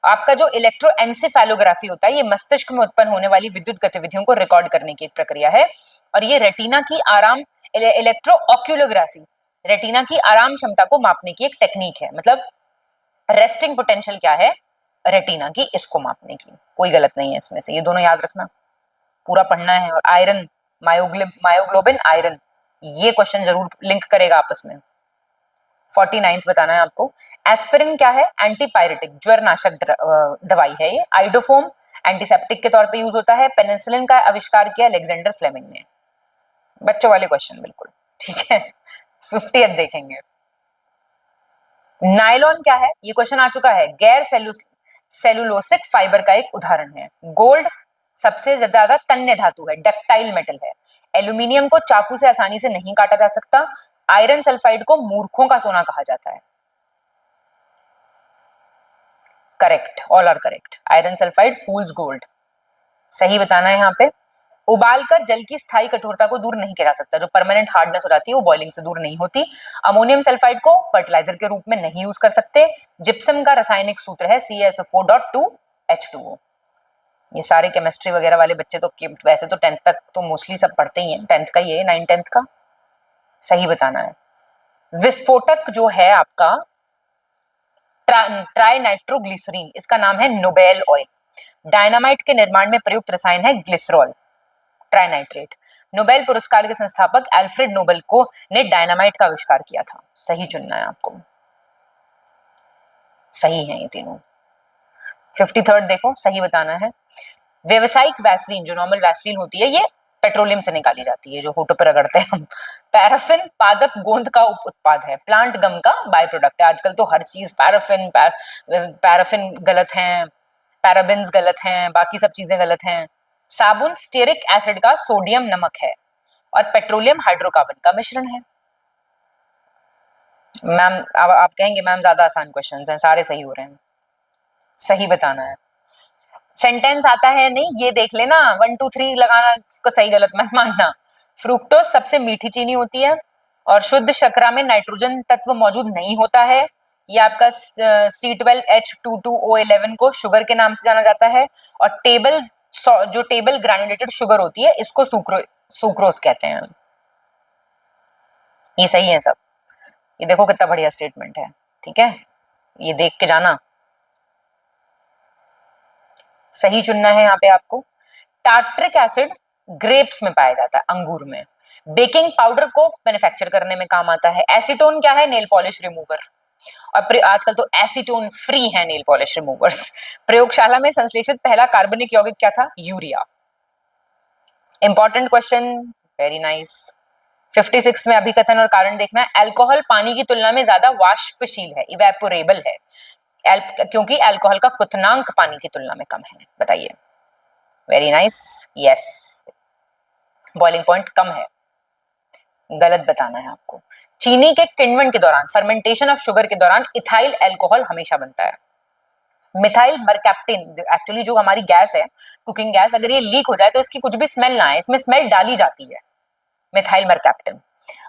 आपका जो इलेक्ट्रोएन्सेफेलोग्राफी होता है, ये मस्तिष्क में उत्पन्न होने वाली विद्युत गतिविधियों को रिकॉर्ड करने की एक प्रक्रिया है। और ये रेटिना की आराम, इलेक्ट्रोऑक्यूलोग्राफी रेटिना की आराम क्षमता को मापने की एक टेक्निक है। मतलब रेस्टिंग पोटेंशियल क्या है रेटिना की, इसको मापने की। कोई गलत नहीं है इसमें से, ये दोनों याद रखना, पूरा पढ़ना है। और आयरन, मायोग्लोबिन, आयरन, ये क्वेश्चन जरूर लिंक करेगा आपस में। 49th बताना है आपको। एस्पिरिन क्या है? एंटीपायरेटिक, ज्वर नाशक दवाई है ये। आइडोफोम एंटीसेप्टिक के तौर पे यूज होता है। पेनिसिलिन का आविष्कार किया अलेक्जेंडर फ्लेमिंग ने। बच्चों वाले क्वेश्चन बिल्कुल, ठीक है। 50th देखेंगे। नायलॉन क्या है? ये क्वेश्चन आ चुका है। गैर सेलुलोसिक फाइबर का एक उदाहरण है। गोल्ड सबसे ज्यादा तन्य धातु है, डक्टाइल मेटल है। एल्यूमिनियम को चाकू से आसानी से नहीं काटा जा सकता। आयरन सल्फाइड को मूर्खों का सोना कहा जाता है। Correct, all are correct. Iron sulphide fool's gold, सही बताना है यहाँ पे। उबालकर जल की स्थायी कठोरता को दूर नहीं किया जा सकता, जो परमानेंट हार्डनेस हो जाती है वो बॉइलिंग से दूर नहीं होती। अमोनियम सल्फाइड को फर्टिलाइजर के रूप में नहीं यूज कर सकते। जिप्सम का रासायनिक सूत्र है CaSO4.2H2O। ये सारे केमिस्ट्री वगैरह वाले बच्चे तो वैसे तो 10th तक तो मोस्टली सब पढ़ते ही हैं, 10th का ही है, 9-10th का। सही बताना है। विस्फोटक जो है आपका ट्राइनाइट्रोग्लिसरीन, इसका नाम है नोबेल ऑयल। डायनामाइट के निर्माण में प्रयुक्त रसायन है ग्लिसरॉल, ट्राइनाइट्रेट। नोबेल पुरस्कार के संस्थापक एल्फ्रेड नोबेल को ने डायनामाइट का आविष्कार किया था। सही चुनना है आपको, सही है ये तीनों। 53rd देखो, सही बताना है। व्यवसायिक वैसलीन, जो नॉर्मल वैसलीन होती है, ये पेट्रोलियम से निकाली जाती है, जो होठों पर रगड़ते हैं हम। पैराफिन पादप गोंद का उप उत्पाद है, प्लांट गम का बाय प्रोडक्ट है। आजकल तो हर चीज पैराफिन गलत है, पैराबिन्स गलत हैं, बाकी सब चीजें गलत हैं। साबुन स्टेरिक एसिड का सोडियम नमक है और पेट्रोलियम हाइड्रोकार्बन का मिश्रण है। मैम अब आप कहेंगे मैम ज्यादा आसान क्वेश्चंस हैं, सारे सही हो रहे हैं। सही बताना है। सेंटेंस आता है नहीं, ये देख लेना, 1 2 3 लगाना, इसको सही गलत मत मानना। फ्रुक्टोज सबसे मीठी चीनी होती है और शुद्ध शर्करा में नाइट्रोजन तत्व मौजूद नहीं होता है। ये आपका C12H22O11 को शुगर के नाम से जाना जाता है। और जो टेबल ग्रैन्युलेटेड शुगर होती है, इसको सुक्रोज कहते हैं। ये सही है सब। ये देखो कितना बढ़िया स्टेटमेंट है, ठीक है, ये देख के जाना। सही चुनना है यहाँ पे आपको। टार्ट्रिक एसिड ग्रेप्स में पाया जाता है, अंगूर में। बेकिंग पाउडर को मैन्युफैक्चर करने में काम आता है। एसीटोन क्या है? Nail polish remover. और आजकल तो एसीटोन फ्री है नेल पॉलिश रिमूवर्स। प्रयोगशाला में संश्लेषित पहला कार्बनिक यौगिक क्या था? Urea. Important question, very nice. 56 में अभिकथन और कारण देखना है। अल्कोहल पानी की तुलना में ज्यादा वाष्पशील है, इवेपोरेबल है, क्योंकि अल्कोहल का क्वथनांक पानी की तुलना में कम है। बताइए। Very nice, yes. Boiling point कम है, गलत बताना है आपको। चीनी के किण्वन के दौरान, फर्मेंटेशन ऑफ शुगर के दौरान इथाइल अल्कोहल हमेशा बनता है। मिथाइल मरकैप्टिन, एक्चुअली जो हमारी गैस है, कुकिंग गैस, अगर ये लीक हो जाए तो इसकी कुछ भी स्मेल ना आए, इसमें स्मेल डाली जाती है, मिथाइल मरकैप्टिन।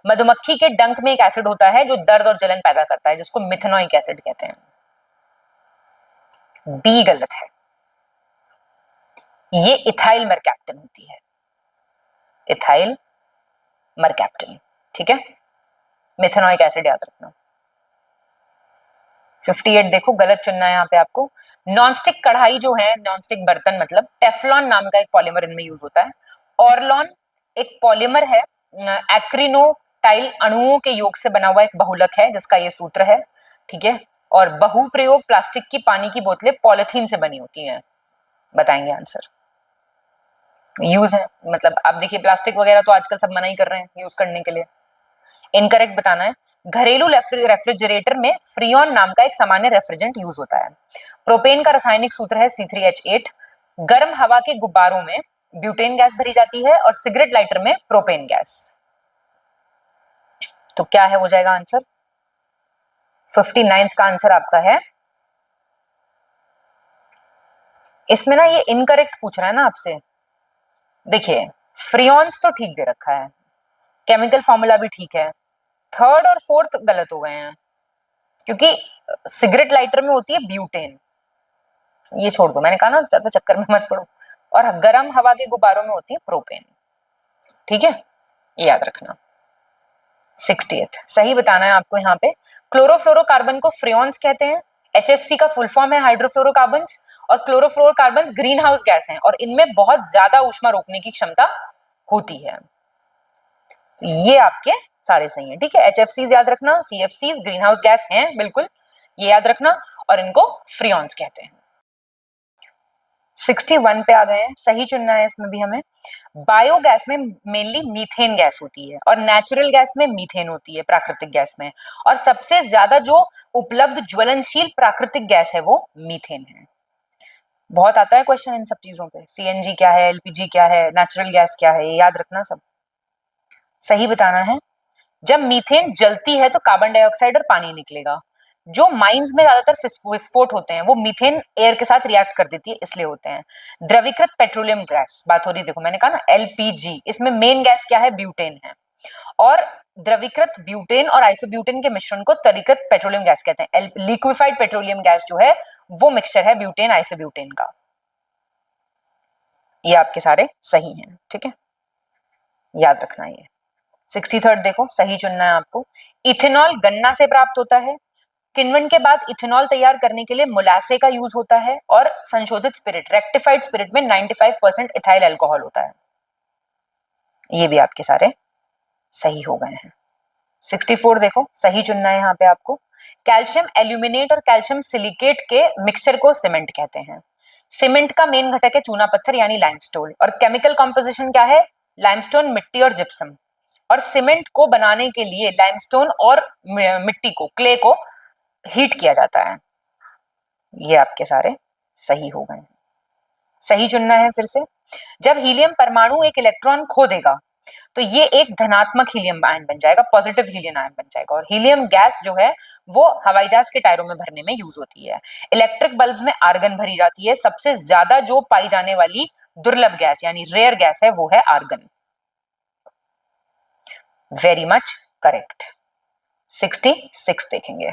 मधुमक्खी के डंक में एक एसिड होता है जो दर्द और जलन पैदा करता है, जिसको मिथेनोइक एसिड कहते हैं। बी गलत है, ये इथाइल मरकैप्टिन होती है, इथाइल मरकैप्टिन, ठीक है। मिथेनोइक एसिड याद रखना। 58 देखो, गलत चुनना है यहाँ पे आपको। नॉनस्टिक कढ़ाई जो है, नॉनस्टिक बर्तन मतलब टेफ्लॉन नाम का एक पॉलीमर इनमें यूज होता है। ऑर्लॉन एक पॉलीमर है, एक्रिनोटाइल अणुओं के योग से बना हुआ एक बहुलक है, जिसका ये सूत्र है, ठीक है। और बहुप्रयोग प्लास्टिक की पानी की बोतलें पॉलिथीन से बनी होती हैं। बताएंगे आंसर। यूज है, मतलब आप देखिए प्लास्टिक वगैरह तो आजकल सब मना ही कर रहे हैं यूज करने के लिए। इनकरेक्ट बताना है। घरेलू रेफ्रिजरेटर में फ्रियोन नाम का एक सामान्य रेफ्रिजरेंट यूज होता है। प्रोपेन का रासायनिक सूत्र है C3H8। गर्म हवा के गुब्बारों में ब्यूटेन गैस भरी जाती है और सिगरेट लाइटर में प्रोपेन गैस। तो क्या है, हो जाएगा आंसर। 59th का आंसर आपका है। इसमें ना ये इनकरेक्ट पूछ रहा है ना आपसे। देखिए फ्रियोन्स तो ठीक दे रखा है, केमिकल फॉर्मूला भी ठीक है, 3rd और 4th गलत हो गए हैं, क्योंकि सिगरेट लाइटर में होती है ब्यूटेन। ये छोड़ दो, मैंने कहा ना ज्यादा चक्कर में मत पड़ो। और गर्म हवा के गुब्बारों में होती है प्रोपेन, ठीक है, ये याद रखना। 60th सही बताना है आपको यहाँ पे। क्लोरोफ्लोरोकार्बन को फ्रियोन्स कहते हैं। HFC का फुल फॉर्म है हाइड्रोफ्लोरोकार्बन्स। और क्लोरोफ्लोरोकार्बन्स ग्रीन हाउस गैस हैं और इनमें बहुत ज्यादा ऊष्मा रोकने की क्षमता होती है। ये आपके सारे सही हैं, ठीक है। HFCs याद रखना, CFCs ग्रीन हाउस गैस हैं, बिल्कुल ये याद रखना, और इनको फ्रियोन्स कहते हैं। 61 पे आ गए हैं, सही चुनना है इसमें भी हमें। बायोगैस में मेनली मीथेन गैस होती है और नेचुरल गैस में मीथेन होती है, प्राकृतिक गैस में। और सबसे ज्यादा जो उपलब्ध ज्वलनशील प्राकृतिक गैस है वो मीथेन है। बहुत आता है क्वेश्चन इन सब चीजों पे। सीएनजी क्या है, एलपीजी क्या है, नेचुरल गैस क्या है, ये याद रखना सब। सही बताना है। जब मीथेन जलती है तो कार्बन डाइऑक्साइड और पानी निकलेगा। जो माइंस में ज्यादातर विस्फोट होते हैं वो मीथेन एयर के साथ रिएक्ट कर देती है, इसलिए होते हैं। द्रवीकृत पेट्रोलियम गैस बात हो रही, देखो मैंने कहा ना एलपीजी, इसमें मेन गैस क्या है, ब्यूटेन है। और द्रवीकृत ब्यूटेन और आइसोब्यूटेन के मिश्रण को तरीकृत पेट्रोलियम गैस कहते हैं। लिक्विफाइड पेट्रोलियम गैस जो है वो मिक्सचर है ब्यूटेन आइसोब्यूटेन का। ये आपके सारे सही हैं, ठीक है, याद रखना ये। 63rd देखो, सही चुनना है आपको। इथेनॉल गन्ना से प्राप्त होता है। किण्वन के बाद इथेनॉल तैयार करने के लिए मोलासे का यूज होता है। और संशोधित स्पिरिट, रेक्टिफाइड स्पिरिट में 95% इथाइल अल्कोहल होता है। ये भी आपके सारे सही हो गए हैं। 64 देखो, सही चुनना है यहाँ पे आपको। कैल्शियम एल्यूमिनेट और कैल्शियम सिलिकेट के मिक्सचर को सीमेंट कहते हैं। सीमेंट का मेन घटक है चूना पत्थर यानी लाइमस्टोन। और केमिकल कॉम्पोजिशन क्या है, लाइमस्टोन, मिट्टी और जिप्सम। और सीमेंट को बनाने के लिए लाइमस्टोन और मिट्टी को, क्ले को हीट किया जाता है। ये आपके सारे सही हो गए। सही चुनना है फिर से। जब हीलियम परमाणु एक इलेक्ट्रॉन खो देगा तो ये एक धनात्मक हीलियम आयन बन जाएगा, पॉजिटिव हीलियम आयन बन जाएगा। और हीलियम गैस जो है वो हवाई जहाज के टायरों में भरने में यूज होती है। इलेक्ट्रिक बल्ब्स में आर्गन भरी जाती है। सबसे ज्यादा जो पाई जाने वाली दुर्लभ गैस यानी रेयर गैस है वो है आर्गन। Very much correct. 66 देखेंगे,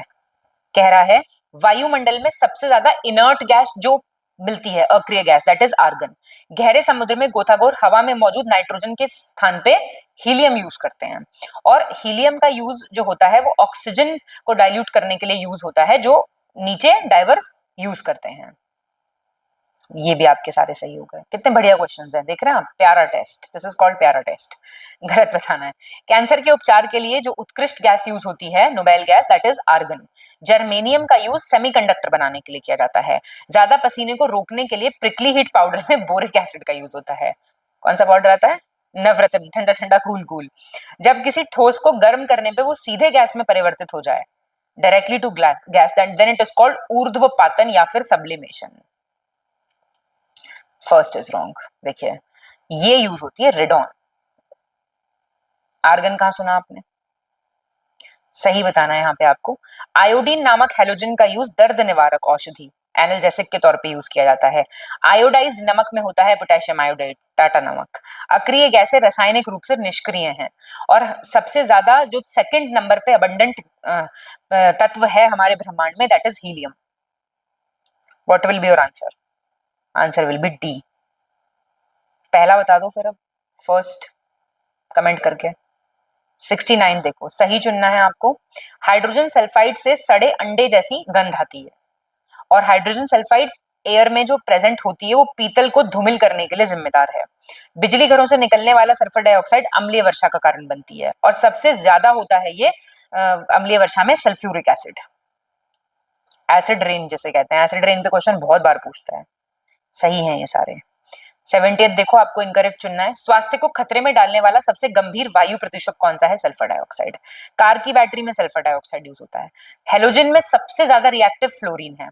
कह रहा है वायुमंडल में सबसे ज्यादा इनर्ट गैस जो मिलती है, अक्रिय गैस, दैट इज आर्गन। गहरे समुद्र में गोताखोर हवा में मौजूद नाइट्रोजन के स्थान पे हीलियम यूज करते हैं। और हीलियम का यूज जो होता है वो ऑक्सीजन को डाइल्यूट करने के लिए यूज होता है, जो नीचे डाइवर्स यूज करते हैं। ये भी आपके सारे सही हो गए। कितने बढ़िया क्वेश्चंस हैं, देख रहे हैं आप। प्यारा टेस्ट, दिस इज कॉल्ड प्यारा टेस्ट। गलत बताना है। कैंसर के उपचार के लिए जो उत्कृष्ट गैस यूज होती है, noble gas, that is argon. Germanium का यूज सेमीकंडक्टर बनाने के लिए किया जाता है। ज्यादा पसीने को रोकने के लिए प्रिकली हीट पाउडर में बोरिक एसिड का यूज होता है। कौन सा पाउडर आता है, नवरत्न, ठंडा ठंडा कूल कूल। जब किसी ठोस को गर्म करने पे वो सीधे गैस में परिवर्तित हो जाए, directly to gas, then it is called ऊर्ध्वपातन या फिर सब्लिमेशन। First is wrong. देखिए ये यूज होती है रेडॉन। आर्गन कहां सुना आपने, सही बताना है यहाँ पे आपको। आयोडीन नामक हैलोजन का यूज दर्द निवारक औषधि, एनाल्जेसिक के तौर पे यूज किया जाता है। आयोडाइज्ड नमक में होता है पोटेशियम आयोडाइड, टाटा नमक। अक्रिय गैसें रासायनिक रूप से निष्क्रिय हैं। और सबसे ज्यादा जो सेकंड नंबर पे अबंडेंट तत्व है हमारे ब्रह्मांड में, that is helium. What will be your answer, answer will be D. पहला बता दो फिर अब, फर्स्ट कमेंट करके। 69 देखो, सही चुनना है आपको। हाइड्रोजन सल्फाइड से सड़े अंडे जैसी गंध आती है। और हाइड्रोजन सल्फाइड एयर में जो प्रेजेंट होती है वो पीतल को धूमिल करने के लिए जिम्मेदार है। बिजली घरों से निकलने वाला सल्फर डाइऑक्साइड अम्लीय वर्षा का कारण बनती है। और सबसे ज्यादा होता है ये अम्लीय वर्षा में सल्फ्यूरिक एसिड, एसिड रेन जिसे कहते हैं। एसिड रेन पे क्वेश्चन बहुत बार पूछता है। सही है ये सारे। 70th देखो, आपको इनकरेक्ट चुनना है। स्वास्थ्य को खतरे में डालने वाला सबसे गंभीर वायु प्रदूषक कौन सा है, सल्फर डाइऑक्साइड। कार की बैटरी में सल्फर डाइऑक्साइड यूज होता है। हेलोजन में सबसे ज्यादा रिएक्टिव फ्लोरीन है।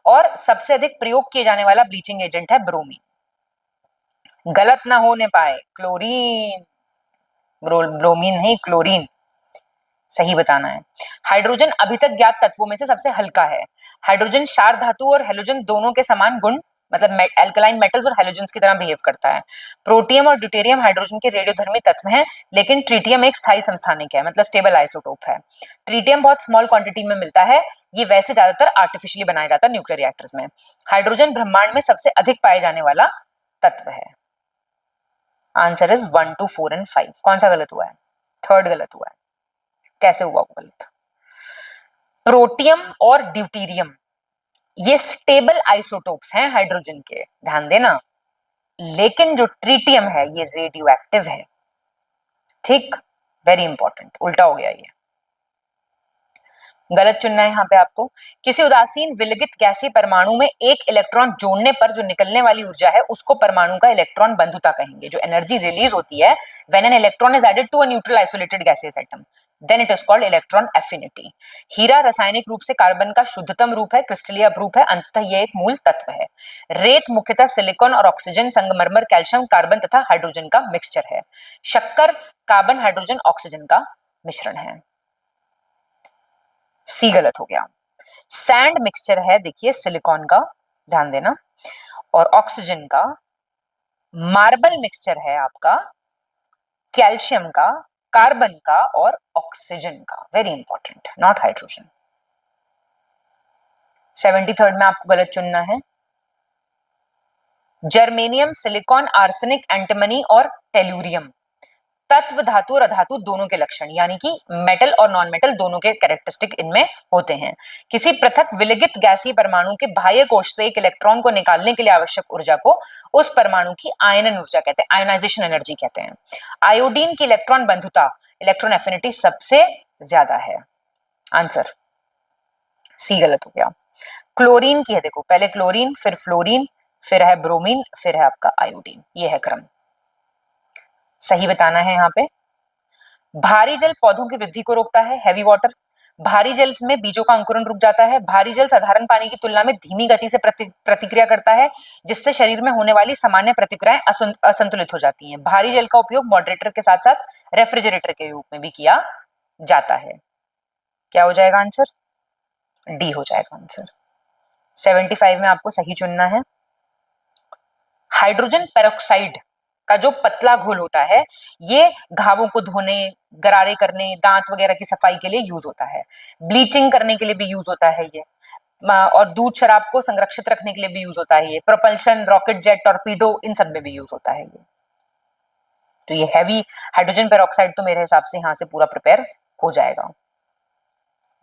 और सबसे अधिक प्रयोग किए जाने वाला ब्लीचिंग एजेंट है ब्रोमीन। गलत ना होने पाए, क्लोरीन, ब्रोमीन नहीं, क्लोरीन सही बताना है। हाइड्रोजन अभी तक ज्ञात तत्वों में से सबसे हल्का है। हाइड्रोजन क्षार धातु और हेलोजन दोनों के समान गुण, मतलब एल्कलाइन मेटल्स और हेलोजेंस की तरह बिहेव करता है। प्रोटियम और ड्यूटेरियम हाइड्रोजन के रेडियोधर्मी तत्व हैं, लेकिन ट्रिटियम एक स्थायी समस्थानिक है, मतलब स्टेबल आइसोटोप है। ट्रिटियम बहुत स्मॉल क्वांटिटी में मिलता है। ये वैसे ज्यादातर आर्टिफिशियली बनाया जाता है न्यूक्लियर रिएक्टर्स में। हाइड्रोजन ब्रह्मांड में सबसे अधिक पाए जाने वाला तत्व है। Answer is 1, 2, 4 and 5। कौन सा गलत हुआ है, थर्ड गलत हुआ है। कैसे हुआ वो गलत? प्रोटियम और ड्यूटेरियम ये स्टेबल आइसोटोप्स हैं हाइड्रोजन के, ध्यान देना। लेकिन जो ट्रिटियम है ये रेडियो एक्टिव है। ठीक, वेरी इंपॉर्टेंट, उल्टा हो गया ये। गलत चुनना है यहाँ पे आपको। किसी उदासीन विलगित गैसीय परमाणु में एक इलेक्ट्रॉन जोड़ने पर जो निकलने वाली ऊर्जा है उसको परमाणु का इलेक्ट्रॉन बंधुता कहेंगे। जो एनर्जी रिलीज होती है when an electron is added to a neutral isolated gaseous atom, then it is called electron affinity. हीरा रासायनिक रूप से कार्बन का शुद्धतम रूप है, क्रिस्टलीय अपरूप है, अंततः यह एक मूल तत्व है। रेत मुख्यतः सिलिकॉन और ऑक्सीजन, संगमरमर कैल्शियम कार्बन तथा हाइड्रोजन का मिक्सचर है। शक्कर कार्बन हाइड्रोजन ऑक्सीजन का मिश्रण है। सी गलत हो गया। सैंड मिक्सचर है, देखिए सिलिकॉन का, ध्यान देना, और ऑक्सीजन का। मार्बल मिक्सचर है आपका कैल्शियम का, कार्बन का और ऑक्सीजन का। Very important, not hydrogen. 73rd में आपको गलत चुनना है। जर्मेनियम, सिलिकॉन, आर्सेनिक, एंटिमनी और टेलुरियम तत्व, धातु और अधातु दोनों के लक्षण, यानी कि मेटल और नॉन मेटल दोनों के कैरेक्टरिस्टिक इनमें होते हैं। किसी पृथक विलगित गैसीय परमाणु के बाह्य कोश से एक इलेक्ट्रॉन को निकालने के लिए आवश्यक ऊर्जा को उस परमाणु की आयनन ऊर्जा कहते हैं, आयोनाइजेशन एनर्जी कहते हैं। आयोडीन की इलेक्ट्रॉन बंधुता, इलेक्ट्रॉन एफिनिटी सबसे ज्यादा है। आंसर सी गलत हो गया। क्लोरीन की है, देखो पहले क्लोरीन, फिर फ्लोरीन, फिर है ब्रोमीन, फिर है आपका आयोडीन, ये है क्रम। सही बताना है यहाँ पे। भारी जल पौधों की वृद्धि को रोकता है, हैवी वाटर। भारी जल में बीजों का अंकुरण रुक जाता है। भारी जल साधारण पानी की तुलना में धीमी गति से प्रतिक्रिया करता है, जिससे शरीर में होने वाली सामान्य प्रतिक्रियाएं असंतुलित हो जाती हैं। भारी जल का उपयोग मॉडरेटर के साथ साथ रेफ्रिजरेटर के रूप में भी किया जाता है। क्या हो जाएगा आंसर? डी हो जाएगा आंसर। 75 में आपको सही चुनना है। हाइड्रोजन पेरोक्साइड का जो पतला घोल होता है, ये घावों को धोने, गरारे करने, दांत वगैरह की सफाई के लिए यूज होता है। ब्लीचिंग करने के लिए भी यूज होता है ये, और दूध शराब को संरक्षित रखने के लिए भी यूज होता है ये। प्रोपल्शन, रॉकेट जेट, टॉर्पीडो, इन सब में भी यूज होता है ये। तो ये हैवी हाइड्रोजन पेरोक्साइड तो मेरे हिसाब से यहां से पूरा प्रिपेयर हो जाएगा।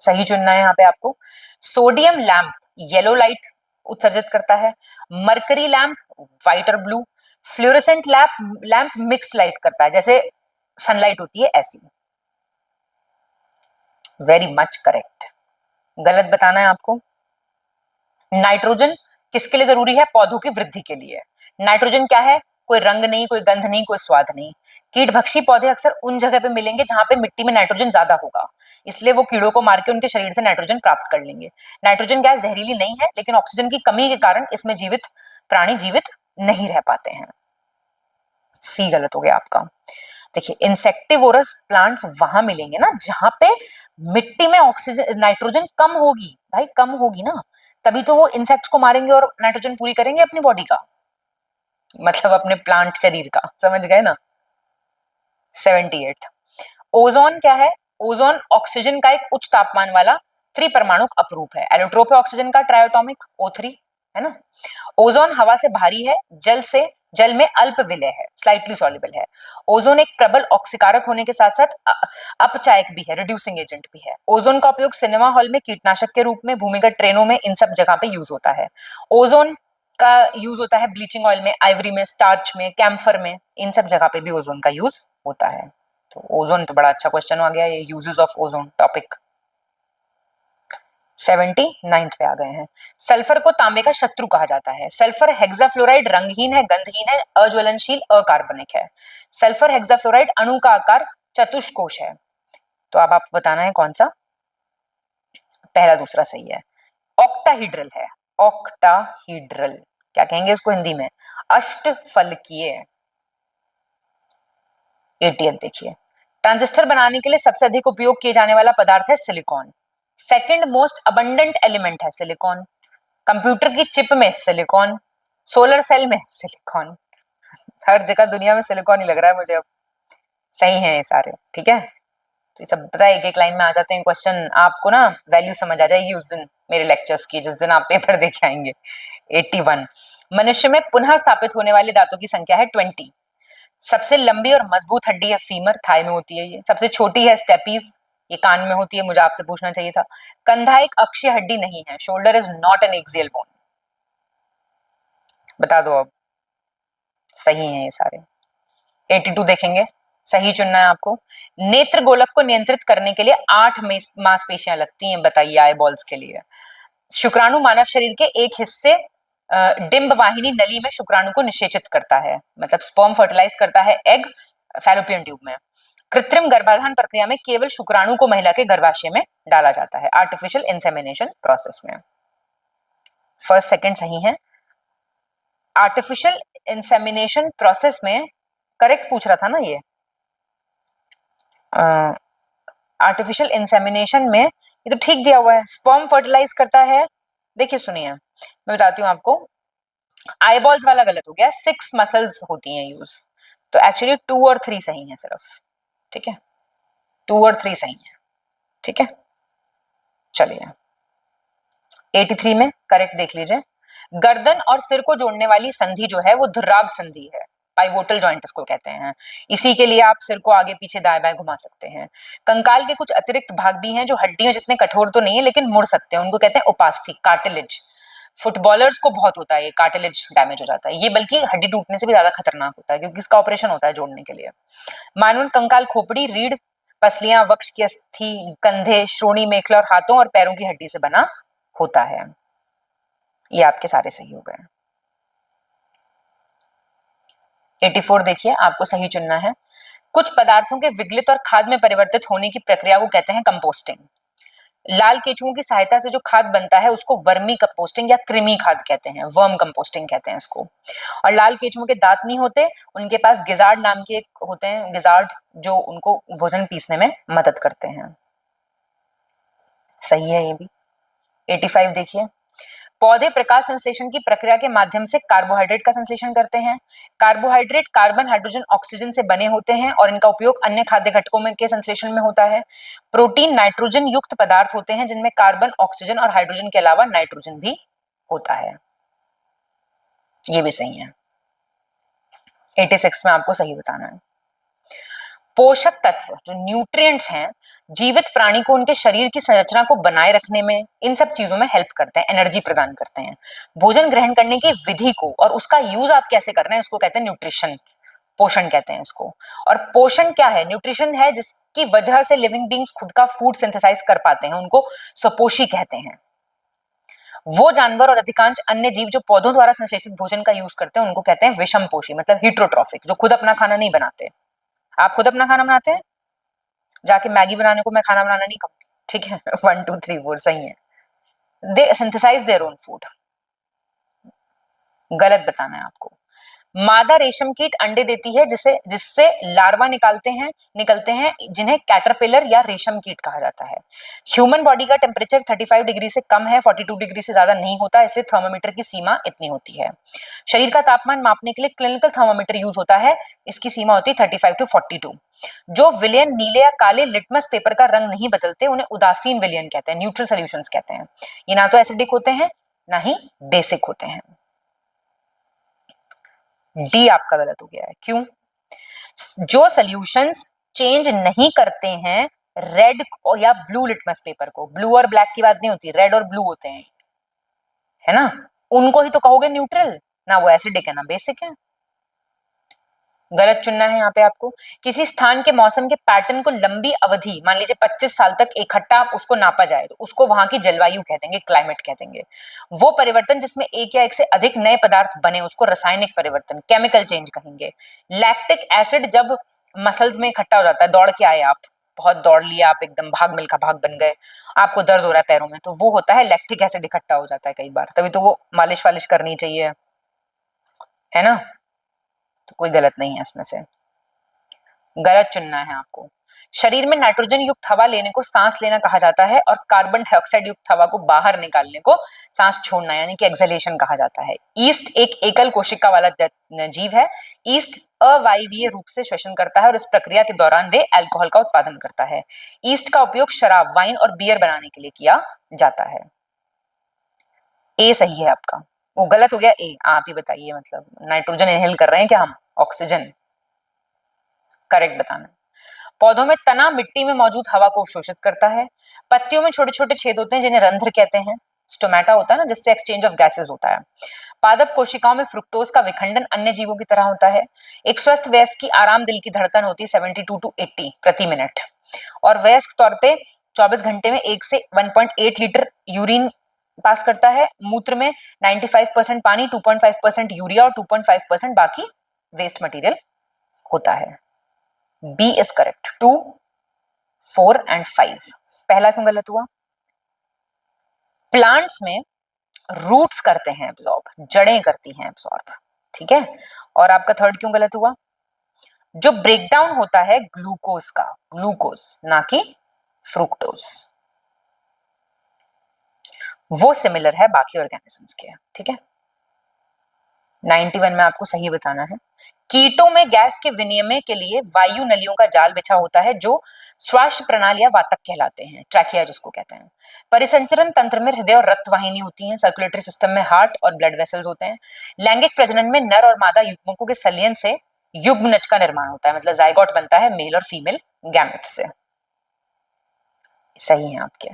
सही चुनना है यहाँ पे आपको। सोडियम लैंप येलो लाइट उत्सर्जित करता है। मरकरी लैंप व्हाइट और blue. Fluorescent lamp mixed light करता है, जैसे सनलाइट होती है ऐसी। Very much correct. गलत बताना है आपको। नाइट्रोजन किसके लिए जरूरी है? पौधों की वृद्धि के लिए। नाइट्रोजन क्या है? कोई रंग नहीं, कोई गंध नहीं, कोई स्वाद नहीं। कीटभक्षी पौधे अक्सर उन जगह पे मिलेंगे जहां पे मिट्टी में नाइट्रोजन ज्यादा होगा, इसलिए वो कीड़ों को मार के उनके शरीर से नाइट्रोजन प्राप्त कर लेंगे। नाइट्रोजन गैस जहरीली नहीं है, लेकिन ऑक्सीजन की कमी के कारण इसमें जीवित प्राणी जीवित नहीं रह पाते हैं। सी गलत हो गया आपका। देखिए, इंसेक्टिवोरस प्लांट्स वहां मिलेंगे ना जहां पे मिट्टी में ऑक्सीजन नाइट्रोजन कम होगी, भाई कम होगी ना, तभी तो वो इंसेक्ट्स को मारेंगे और नाइट्रोजन पूरी करेंगे अपनी बॉडी का, मतलब अपने प्लांट शरीर का, समझ गए ना। 78। ओजोन क्या है? ओजोन ऑक्सीजन का एक उच्च तापमान वाला त्रिपरमाणुक अपरूप है। एलोट्रोप है ऑक्सीजन का, ट्रायोटॉमिक O3 है ना। ओजोन हवा से भारी है, जल में अल्प विलय है, स्लाइटली सॉल्युबल है। ओजोन एक प्रबल ऑक्सीकारक होने के साथ साथ अपचायक भी है, रिड्यूसिंग एजेंट भी है। ओजोन का उपयोग सिनेमा हॉल में कीटनाशक के रूप में, भूमिगत ट्रेनों में, इन सब जगह पे यूज होता है। ओजोन का यूज होता है ब्लीचिंग ऑयल में, आइवरी में, स्टार्च में, कैम्फर में, इन सब जगह पे भी ओजोन का यूज होता है। तो ओजोन तो बड़ा अच्छा क्वेश्चन आ गया, ये uses of ozone topic. 79th पे आ गए हैं। सल्फर को तांबे का शत्रु कहा जाता है। सल्फर हेक्साफ्लोराइड रंगहीन है, गंधहीन है, अज्वलनशील, अकार्बनिक है। सल्फर हेक्साफ्लोराइड अणु का आकार चतुष्कोश है। तो अब आपको बताना है कौन सा, पहला दूसरा सही है। ऑक्टाहीड्रल है, ऑक्टाहीड्रल क्या कहेंगे इसको हिंदी में? अष्टफलकीय। 80th देखिए। ट्रांजिस्टर बनाने के लिए सबसे अधिक उपयोग किए जाने वाला पदार्थ है silicon. Second most abundant element है सिलिकॉन। कंप्यूटर की चिप में सिलिकॉन, सोलर सेल में सिलिकॉन, हर जगह दुनिया में सिलिकॉन ही लग रहा है मुझे अब। सही है ये सारे, ठीक है। तो ये सब पता है, एक एक लाइन में आ जाते हैं क्वेश्चन, आपको ना वैल्यू समझ आ जाएगी उस दिन मेरे लेक्चर्स की, जिस दिन आप पेपर देखे आएंगे। 81। मनुष्य में पुनः स्थापित होने वाले दांतों की संख्या है 20। सबसे लंबी और मजबूत हड्डी है फीमर, थाई में होती है ये। सबसे छोटी है स्टेपीज, ये कान में होती है, मुझे आपसे पूछना चाहिए था। कंधा एक अक्षीय हड्डी नहीं है, shoulder is not an axial bone. बता दो अब। सही है ये सारे। 82 देखेंगे, सही चुनना है आपको। नेत्र गोलक को नियंत्रित करने के लिए 8 मांसपेशियां लगती हैं, बताइए आई बॉल्स के लिए। शुक्राणु मानव शरीर के एक हिस्से डिंब वाहिनी नली में शुक्राणु को निषेचित करता है, मतलब स्पर्म फर्टिलाइज करता है एग फैलोपियन ट्यूब में। कृत्रिम गर्भाधान प्रक्रिया में केवल शुक्राणु को महिला के गर्भाशय में डाला जाता है, आर्टिफिशियल इंसेमिनेशन प्रोसेस में। फर्स्ट सेकंड सही है। आर्टिफिशियल इंसेमिनेशन प्रोसेस में करेक्ट पूछ रहा था ना ये, आर्टिफिशियल इंसेमिनेशन में ये तो ठीक दिया हुआ है, स्पर्म फर्टिलाइज करता है। देखिए सुनिए मैं बताती हूँ आपको, आईबॉल्स वाला गलत हो गया, 6 मसल्स होती हैं यूज, तो एक्चुअली 2 और 3 सही है सिर्फ, ठीक है, 2 और 3 सही है, ठीक है। चलिए 83 में करेक्ट देख लीजिए, गर्दन और सिर को जोड़ने वाली संधि जो है वो धुर्राग संधि है, पाइवोटल जॉइंट इसको कहते हैं। इसी के लिए आप सिर को आगे पीछे दाएं बाएं घुमा सकते हैं। कंकाल के कुछ अतिरिक्त भाग भी हैं जो हड्डियों जितने कठोर तो नहीं है लेकिन मुड़ सकते हैं, उनको कहते हैं उपास्थि, कार्टिलेज। फुटबॉलर्स को बहुत होता है ये कार्टिलेज डैमेज हो जाता है, ये बल्कि हड्डी टूटने से भी ज्यादा खतरनाक होता है क्योंकि इसका ऑपरेशन होता है जोड़ने के लिए। मानव कंकाल खोपड़ी, रीढ़, पसलियां, वक्ष की अस्थि, कंधे, श्रोणि, मेखला और हाथों और पैरों की हड्डी से बना होता है। ये आपके सारे सही हो गए। 84 देखिए, आपको सही चुनना है। कुछ पदार्थों के विगलित और खाद में परिवर्तित होने की प्रक्रिया को कहते हैं कंपोस्टिंग। लाल केचुओं की सहायता से जो खाद बनता है उसको वर्मी कंपोस्टिंग या कृमि खाद कहते हैं, वर्म कंपोस्टिंग कहते हैं इसको। और लाल केचुओं के दांत नहीं होते, उनके पास गिजार्ड नाम के एक होते हैं, गिजार्ड, जो उनको भोजन पीसने में मदद करते हैं। सही है ये भी। 85 देखिए, पौधे प्रकाश संश्लेषण की प्रक्रिया के माध्यम से कार्बोहाइड्रेट का संश्लेषण करते हैं। कार्बोहाइड्रेट कार्बन, हाइड्रोजन, ऑक्सीजन से बने होते हैं और इनका उपयोग अन्य खाद्य घटकों में के संश्लेषण में होता है। प्रोटीन नाइट्रोजन युक्त पदार्थ होते हैं जिनमें कार्बन, ऑक्सीजन और हाइड्रोजन के अलावा नाइट्रोजन भी होता है। ये भी सही है। 86 में आपको सही बताना है। पोषक तत्व जो न्यूट्रिएंट्स हैं, जीवित प्राणी को उनके शरीर की संरचना को बनाए रखने में, इन सब चीजों में हेल्प करते हैं, एनर्जी प्रदान करते हैं। भोजन ग्रहण करने की विधि को और उसका यूज आप कैसे कर रहे हैं उसको कहते हैं न्यूट्रिशन, पोषण कहते हैं इसको। और पोषण क्या है? न्यूट्रिशन है जिसकी वजह से लिविंग बींग्स खुद का फूड सिंथेसाइज कर पाते हैं, उनको सपोषी कहते हैं। वो जानवर और अधिकांश अन्य जीव जो पौधों द्वारा संश्लेषित भोजन का यूज करते हैं उनको कहते हैं विषमपोषी, मतलब हीट्रोट्रॉफिक, जो खुद अपना खाना नहीं बनाते। आप खुद अपना खाना बनाते हैं? जाके मैगी बनाने को मैं खाना बनाना नहीं कहूंगी, ठीक है। 1 2 3 4 सही है। दे सिंथेसाइज देयर ओन फूड। गलत बताना है आपको। मादा रेशम कीट अंडे देती है जिससे लार्वा निकलते हैं जिन्हें कैटरपिलर या रेशम कीट कहा जाता है। ह्यूमन बॉडी का टेम्परेचर 35 डिग्री से कम है, 42 डिग्री से ज्यादा नहीं होता, इसलिए थर्मोमीटर की सीमा इतनी होती है। शरीर का तापमान मापने के लिए क्लिनिकल थर्मोमीटर यूज होता है, इसकी सीमा होती है 35 to 42। जो विलयन नीले या काले लिटमस पेपर का रंग नहीं बदलते उन्हें उदासीन विलयन कहते हैं, न्यूट्रल सॉल्यूशंस कहते हैं। ये ना तो एसिडिक होते हैं ना ही बेसिक होते हैं। डी आपका गलत हो गया है। क्यों? जो सॉल्यूशंस चेंज नहीं करते हैं रेड या ब्लू लिटमस पेपर को, ब्लू और ब्लैक की बात नहीं होती, रेड और ब्लू होते हैं, है ना, उनको ही तो कहोगे न्यूट्रल, ना वो एसिडिक है ना बेसिक है। गलत चुनना है यहाँ पे आपको। किसी स्थान के मौसम के पैटर्न को लंबी अवधि, मान लीजिए 25 साल तक इकट्ठा उसको नापा जाए तो उसको वहां की जलवायु कह देंगे, क्लाइमेट कह देंगे। वो परिवर्तन जिसमें एक या एक से अधिक नए पदार्थ बने उसको रासायनिक परिवर्तन, केमिकल चेंज कहेंगे। लैक्टिक एसिड जब मसल्स में इकट्ठा हो जाता है, दौड़ के आए आप, बहुत दौड़ लिया आप, एकदम भाग मिल्खा भाग बन गए, आपको दर्द हो रहा है पैरों में, तो वो होता है लैक्टिक एसिड इकट्ठा हो जाता है कई बार, तभी तो वो मालिश वालिश करनी चाहिए, है ना। तो कोई गलत नहीं है इसमें से। गलत चुनना है आपको। शरीर में नाइट्रोजन युक्त हवा लेने को सांस लेना कहा जाता है और कार्बन डाइऑक्साइड युक्त हवा को बाहर निकालने को सांस छोड़ना यानी कि एक्सहेलेशन कहा जाता है। ईस्ट एक एकल कोशिका वाला जीव है। ईस्ट अवायवीय रूप से श्वसन करता है और इस प्रक्रिया के दौरान वे अल्कोहल का उत्पादन करता है। ईस्ट का उपयोग शराब, वाइन और बियर बनाने के लिए किया जाता है। ए सही है आपका, वो गलत हो गया ए। आप ही बताइए, मतलब नाइट्रोजन इनहेल कर रहे हैं क्या हम, ऑक्सीजन? करेक्ट बताना। पौधों में तना मिट्टी में मौजूद हवा को अवशोषित करता है। पत्तियों में छोटे छोटे छेद होते हैं जिन्हें रंध्र कहते हैं। स्टोमेटा होता है ना, जिससे एक्सचेंज ऑफ गैसेस होता है। पादप कोशिकाओं में फ्रुक्टोज का विखंडन अन्य जीवों की तरह होता है। एक स्वस्थ वयस्क की आराम दिल की धड़कन होती है 72 to 80 प्रति मिनट, और वयस्क तौर पे 24 घंटे में 1 से 1.8 लीटर यूरिन पास करता है। मूत्र में 95% पानी, 2.5% यूरिया और 2.5% बाकी वेस्ट मटेरियल होता है। B is correct. 2, 4 एंड 5। पहला क्यों गलत हुआ? प्लांट्स में रूट्स करते हैं एब्जॉर्ब, जड़ें करती हैं एब्जॉर्ब, ठीक है। और आपका थर्ड क्यों गलत हुआ? जो ब्रेकडाउन होता है ग्लूकोज का, ग्लूकोज ना कि फ्रुक्टोज, वो सिमिलर है बाकी ऑर्गेनिजम्स के, ठीक है। 91 में आपको सही बताना है। कीटों में गैस के विनिमय के लिए वायु नलियों का जाल बिछा होता है जो श्वास प्रणाली या वातक कहलाते हैं, ट्रैकिया जिसको कहते हैं। परिसंचरण तंत्र में हृदय और रक्त वाहिनी होती हैं। सर्कुलेटरी सिस्टम में हार्ट और ब्लड वेसल्स होते हैं। लैंगिक प्रजनन में नर और मादा युग्मकों के संलयन से युग्मनज का निर्माण होता है, मतलब जाइगोट बनता है मेल और फीमेल गैमेट्स से। सही है आपके।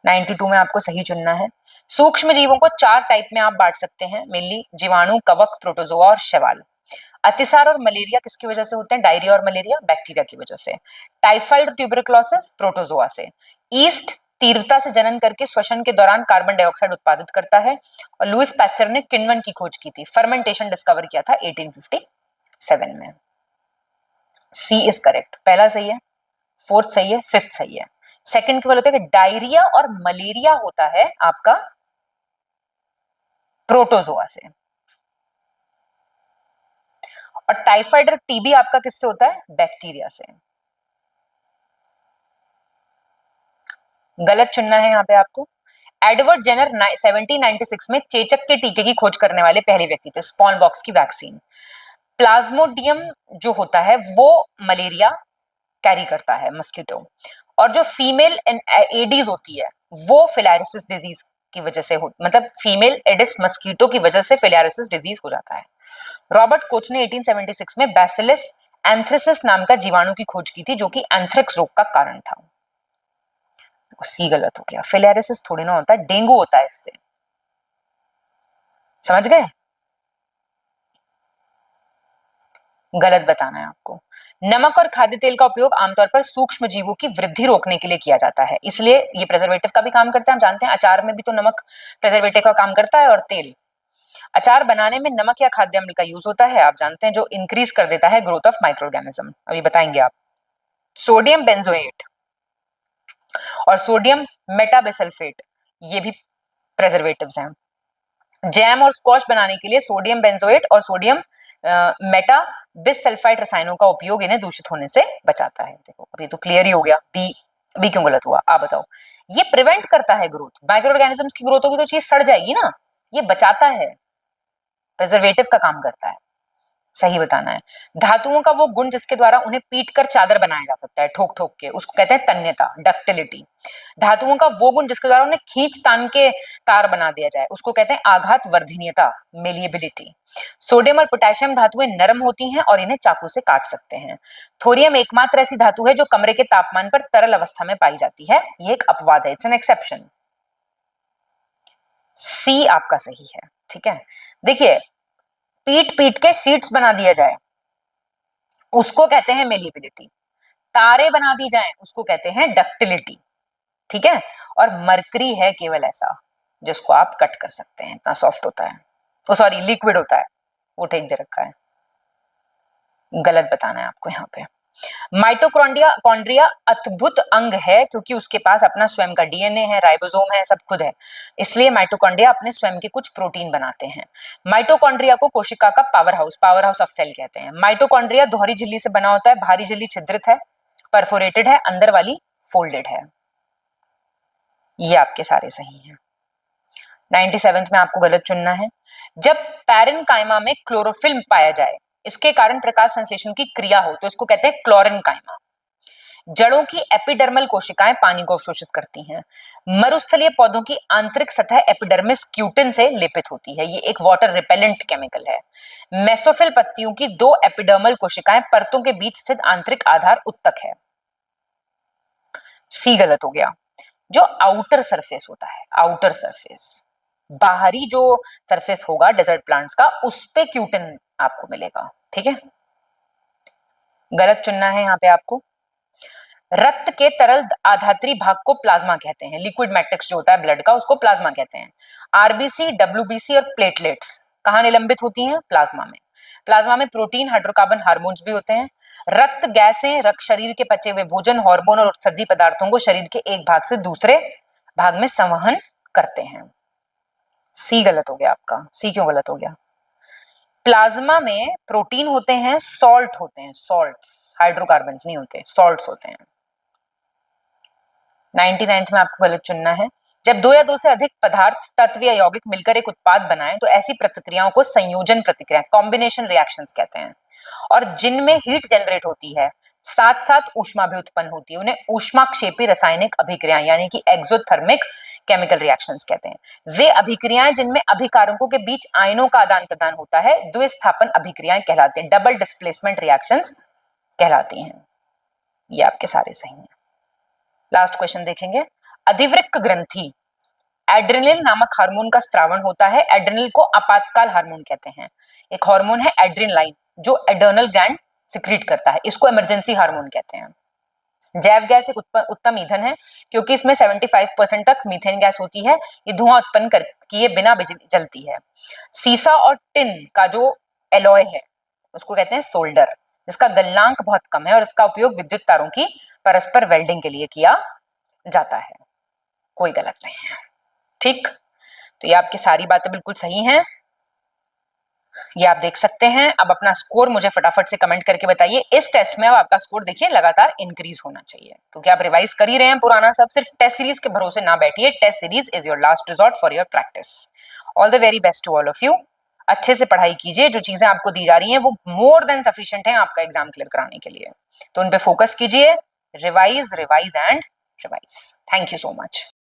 92 में आपको सही चुनना है। सूक्ष्म जीवों को 4 टाइप में आप बांट सकते हैं मेनली, जीवाणु, कवक, प्रोटोजोआ और शैवाल। अतिसार और मलेरिया किसकी वजह से होते हैं? डायरिया और मलेरिया बैक्टीरिया की वजह से। टाइफाइड और ट्यूबरकुलोसिस प्रोटोजोआ से। ईस्ट तीव्रता से जनन करके श्वसन के दौरान कार्बन डाइऑक्साइड उत्पादित करता है। और लुइस पैस्चर ने किण्वन की खोज की थी, फर्मेंटेशन डिस्कवर किया था 1857 में। सी इज करेक्ट। पहला सही है, फोर्थ सही है, फिफ्थ सही है। सेकंड क्या बोलते हैं कि डायरिया और मलेरिया होता है आपका प्रोटोजोआ से, और टाइफाइड और टीबी आपका किससे होता है? बैक्टीरिया से। गलत चुनना है यहाँ पे आपको। एडवर्ड जेनर 1796 में चेचक के टीके की खोज करने वाले पहले व्यक्ति थे, स्मॉल बॉक्स की वैक्सीन। प्लाज्मोडियम जो होता है वो मलेरिया कैरी करता है, मस्कीटो। और जो फीमेल एडीज होती है वो फिलारिसिस डिजीज की वजह से मतलब फीमेल एडिस मस्कीटो की वजह से फिलारिसिस डिजीज हो जाता है। रॉबर्ट कोच ने 1876 में बैसिलस एंथ्रेसिस नाम का जीवाणु की खोज की थी जो कि एंथ्रेक्स रोग का कारण था। सी गलत हो गया। फिलारिसिस थोड़ी ना होता है, डेंगू होता है इससे, समझ गए? गलत बताना है आपको। नमक और खाद्य तेल का उपयोग आमतौर पर सूक्ष्म जीवों की वृद्धि रोकने के लिए किया जाता है, इसलिए ये प्रिजर्वेटिव का भी काम करता है। हम जानते हैं अचार में भी तो नमक प्रिजर्वेटिव का काम करता है, और तेल। अचार बनाने में नमक या खाद्य अम्ल का यूज होता है, आप जानते हैं, जो इंक्रीज कर देता है ग्रोथ ऑफ माइक्रो ऑर्गेनिज्म। अभी बताएंगे आप। सोडियम बेंजोएट और सोडियम मेटाबिसल्फेट ये भी प्रिजर्वेटिव्स हैं। जैम और स्क्वॉश बनाने के लिए सोडियम बेंजोएट और सोडियम मेटा बिसल्फाइड रसायनों का उपयोग इन्हें दूषित होने से बचाता है। देखो अभी तो क्लियर ही हो गया। बी क्यों गलत हुआ आप बताओ? ये प्रिवेंट करता है ग्रोथ, माइक्रो ऑर्गेनिजम्स की ग्रोथ होगी तो चीज सड़ जाएगी ना, ये बचाता है, प्रिजर्वेटिव का काम करता है। सही बताना है। धातुओं का वो गुण जिसके द्वारा उन्हें पीट कर चादर बनाया जा सकता है, ठोक ठोक के, उसको कहते हैं तन्यता, डक्टिलिटी। धातुओं का वो गुण जिसके द्वारा उन्हें खींच तान के तार बना दिया जाए उसको कहते हैं आघात वर्धनीयता, मेलिएबिलिटी। सोडियम और पोटेशियम धातुएं नरम होती हैं और इन्हें चाकू से काट सकते हैं। थोरियम एकमात्र ऐसी धातु है जो कमरे के तापमान पर तरल अवस्था में पाई जाती है, ये एक अपवाद है, इट्स एन एक्सेप्शन। सी आपका सही है, ठीक है। देखिए पीट पीट के शीट्स बना दिया जाए उसको कहते हैं मेलिएबिलिटी, तारे बना दी जाए उसको कहते हैं डक्टिलिटी, ठीक है। और मरकरी है केवल ऐसा जिसको आप कट कर सकते हैं, इतना सॉफ्ट होता है, ओ सॉरी लिक्विड होता है, वो ठीक दे रखा है। गलत बताना है आपको यहाँ पे। माइटोकॉन्ड्रिया अद्भुत अंग है क्योंकि उसके पास अपना स्वयं का डीएनए है, राइबोसोम है, सब खुद है, इसलिए माइटोकॉन्ड्रिया अपने स्वयं के कुछ प्रोटीन बनाते हैं। माइटोकॉन्ड्रिया को कोशिका का पावर हाउस ऑफ सेल कहते हैं। माइटोकॉन्ड्रिया दोहरी झिल्ली से बना होता है, बाहरी झिल्ली छिद्रित है, परफोरेटेड है, अंदर वाली फोल्डेड है। ये आपके सारे सही हैं। 97 में आपको गलत चुनना है। जब पैरेन्काइमा में क्लोरोफिल पाया जाए इसके कारण प्रकाश संश्लेषण की क्रिया हो तो इसको कहते हैं क्लोरेन्काइमा। जड़ों की एपिडर्मल कोशिकाएं पानी को अवशोषित करती हैं। मरुस्थलीय पौधों की आंतरिक सतह एपिडर्मिस क्यूटिन से लेपित होती है, ये एक वाटर रिपेलेंट केमिकल है। मेसोफिल पत्तियों की 2 एपिडर्मल कोशिकाएं परतों के बीच स्थित आंतरिक आधार उत्तक है। सी गलत हो गया। जो आउटर सरफेस होता है, आउटर सरफेस, बाहरी जो सरफेस होगा डेजर्ट प्लांट्स का, उस पे क्यूटिन आपको मिलेगा, ठीक है। गलत चुनना है यहाँ पे आपको। रक्त के तरल आधात्री भाग को प्लाज्मा कहते हैं, लिक्विड मैट्रिक्स जो होता है ब्लड का उसको प्लाज्मा कहते हैं। आरबीसी, डब्ल्यूबीसी और प्लेटलेट्स कहाँ निलंबित होती हैं? प्लाज्मा में। प्लाज्मा में प्रोटीन, हाइड्रोकार्बन, हार्मोन्स भी होते हैं। रक्त, गैसें, रक्त शरीर के पचे हुए भोजन, हार्मोन और उत्सर्जी पदार्थों को शरीर के एक भाग से दूसरे भाग में संवहन करते हैं। सी गलत हो गया आपका। सी क्यों गलत हो गया? प्लाज्मा में प्रोटीन होते हैं, सॉल्ट होते हैं, सॉल्ट्स, हाइड्रोकार्बन्स नहीं होते, सॉल्ट्स होते हैं। 99th में आपको गलत चुनना है। जब दो या दो से अधिक पदार्थ, तत्व या यौगिक मिलकर एक उत्पाद बनाएं तो ऐसी प्रतिक्रियाओं को संयोजन प्रतिक्रिया, कॉम्बिनेशन रिएक्शंस कहते हैं। और जिनमें हीट जनरेट होती है, साथ साथ ऊष्मा भी उत्पन्न होती है, उन्हें ऊष्माक्षेपी रासायनिक अभिक्रियाएं यानी कि एक्सोथर्मिक केमिकल रिएक्शंस कहते हैं। वे अभिक्रियाएं जिनमें अभिकारकों के बीच आयनों का आदान प्रदान होता है द्विस्थापन अभिक्रियाएं कहलाती हैं, डबल डिस्प्लेसमेंट रिएक्शंस कहलाती हैं। ये आपके सारे सही हैं। लास्ट क्वेश्चन देखेंगे। अधिवृक्क ग्रंथि, एड्रेनलिन नामक हार्मोन का स्रावण होता है। एड्रेनल को आपातकाल हार्मोन कहते हैं। एक हार्मोन है एड्रेनलाइन जो एड्रेनल ग्लैंड सिक्रीट करता है, इसको इमरजेंसी हार्मोन कहते हैं। जैव गैस एक उत्तम ईंधन है क्योंकि इसमें 75% तक मीथेन गैस होती है। ये धुआं उत्पन्न कर किए बिना बिजली जलती है। सीसा और टिन का जो एलॉय है उसको कहते हैं सोल्डर, जिसका गलनांक बहुत कम है और इसका उपयोग विद्युत तारों की परस्पर वेल्डिंग के लिए किया जाता है। कोई गलत नहीं है। ठीक, तो ये आपकी सारी बातें बिल्कुल सही हैं। ये आप देख सकते हैं। अब अपना स्कोर मुझे फटाफट से कमेंट करके बताइए। इस टेस्ट में अब आपका स्कोर देखिए लगातार इंक्रीज होना चाहिए क्योंकि आप रिवाइज कर ही रहे हैं पुराना सब। सिर्फ टेस्ट सीरीज के भरोसे ना बैठिए। Test series is your last resort for your practice. All the very best to all of you. अच्छे से पढ़ाई कीजिए। जो चीजें आपको दी जा रही हैं वो मोर देन सफिशिएंट है आपका एग्जाम क्लियर कराने के लिए, तो उन पे फोकस कीजिए। Revise, revise and revise. Thank you so much.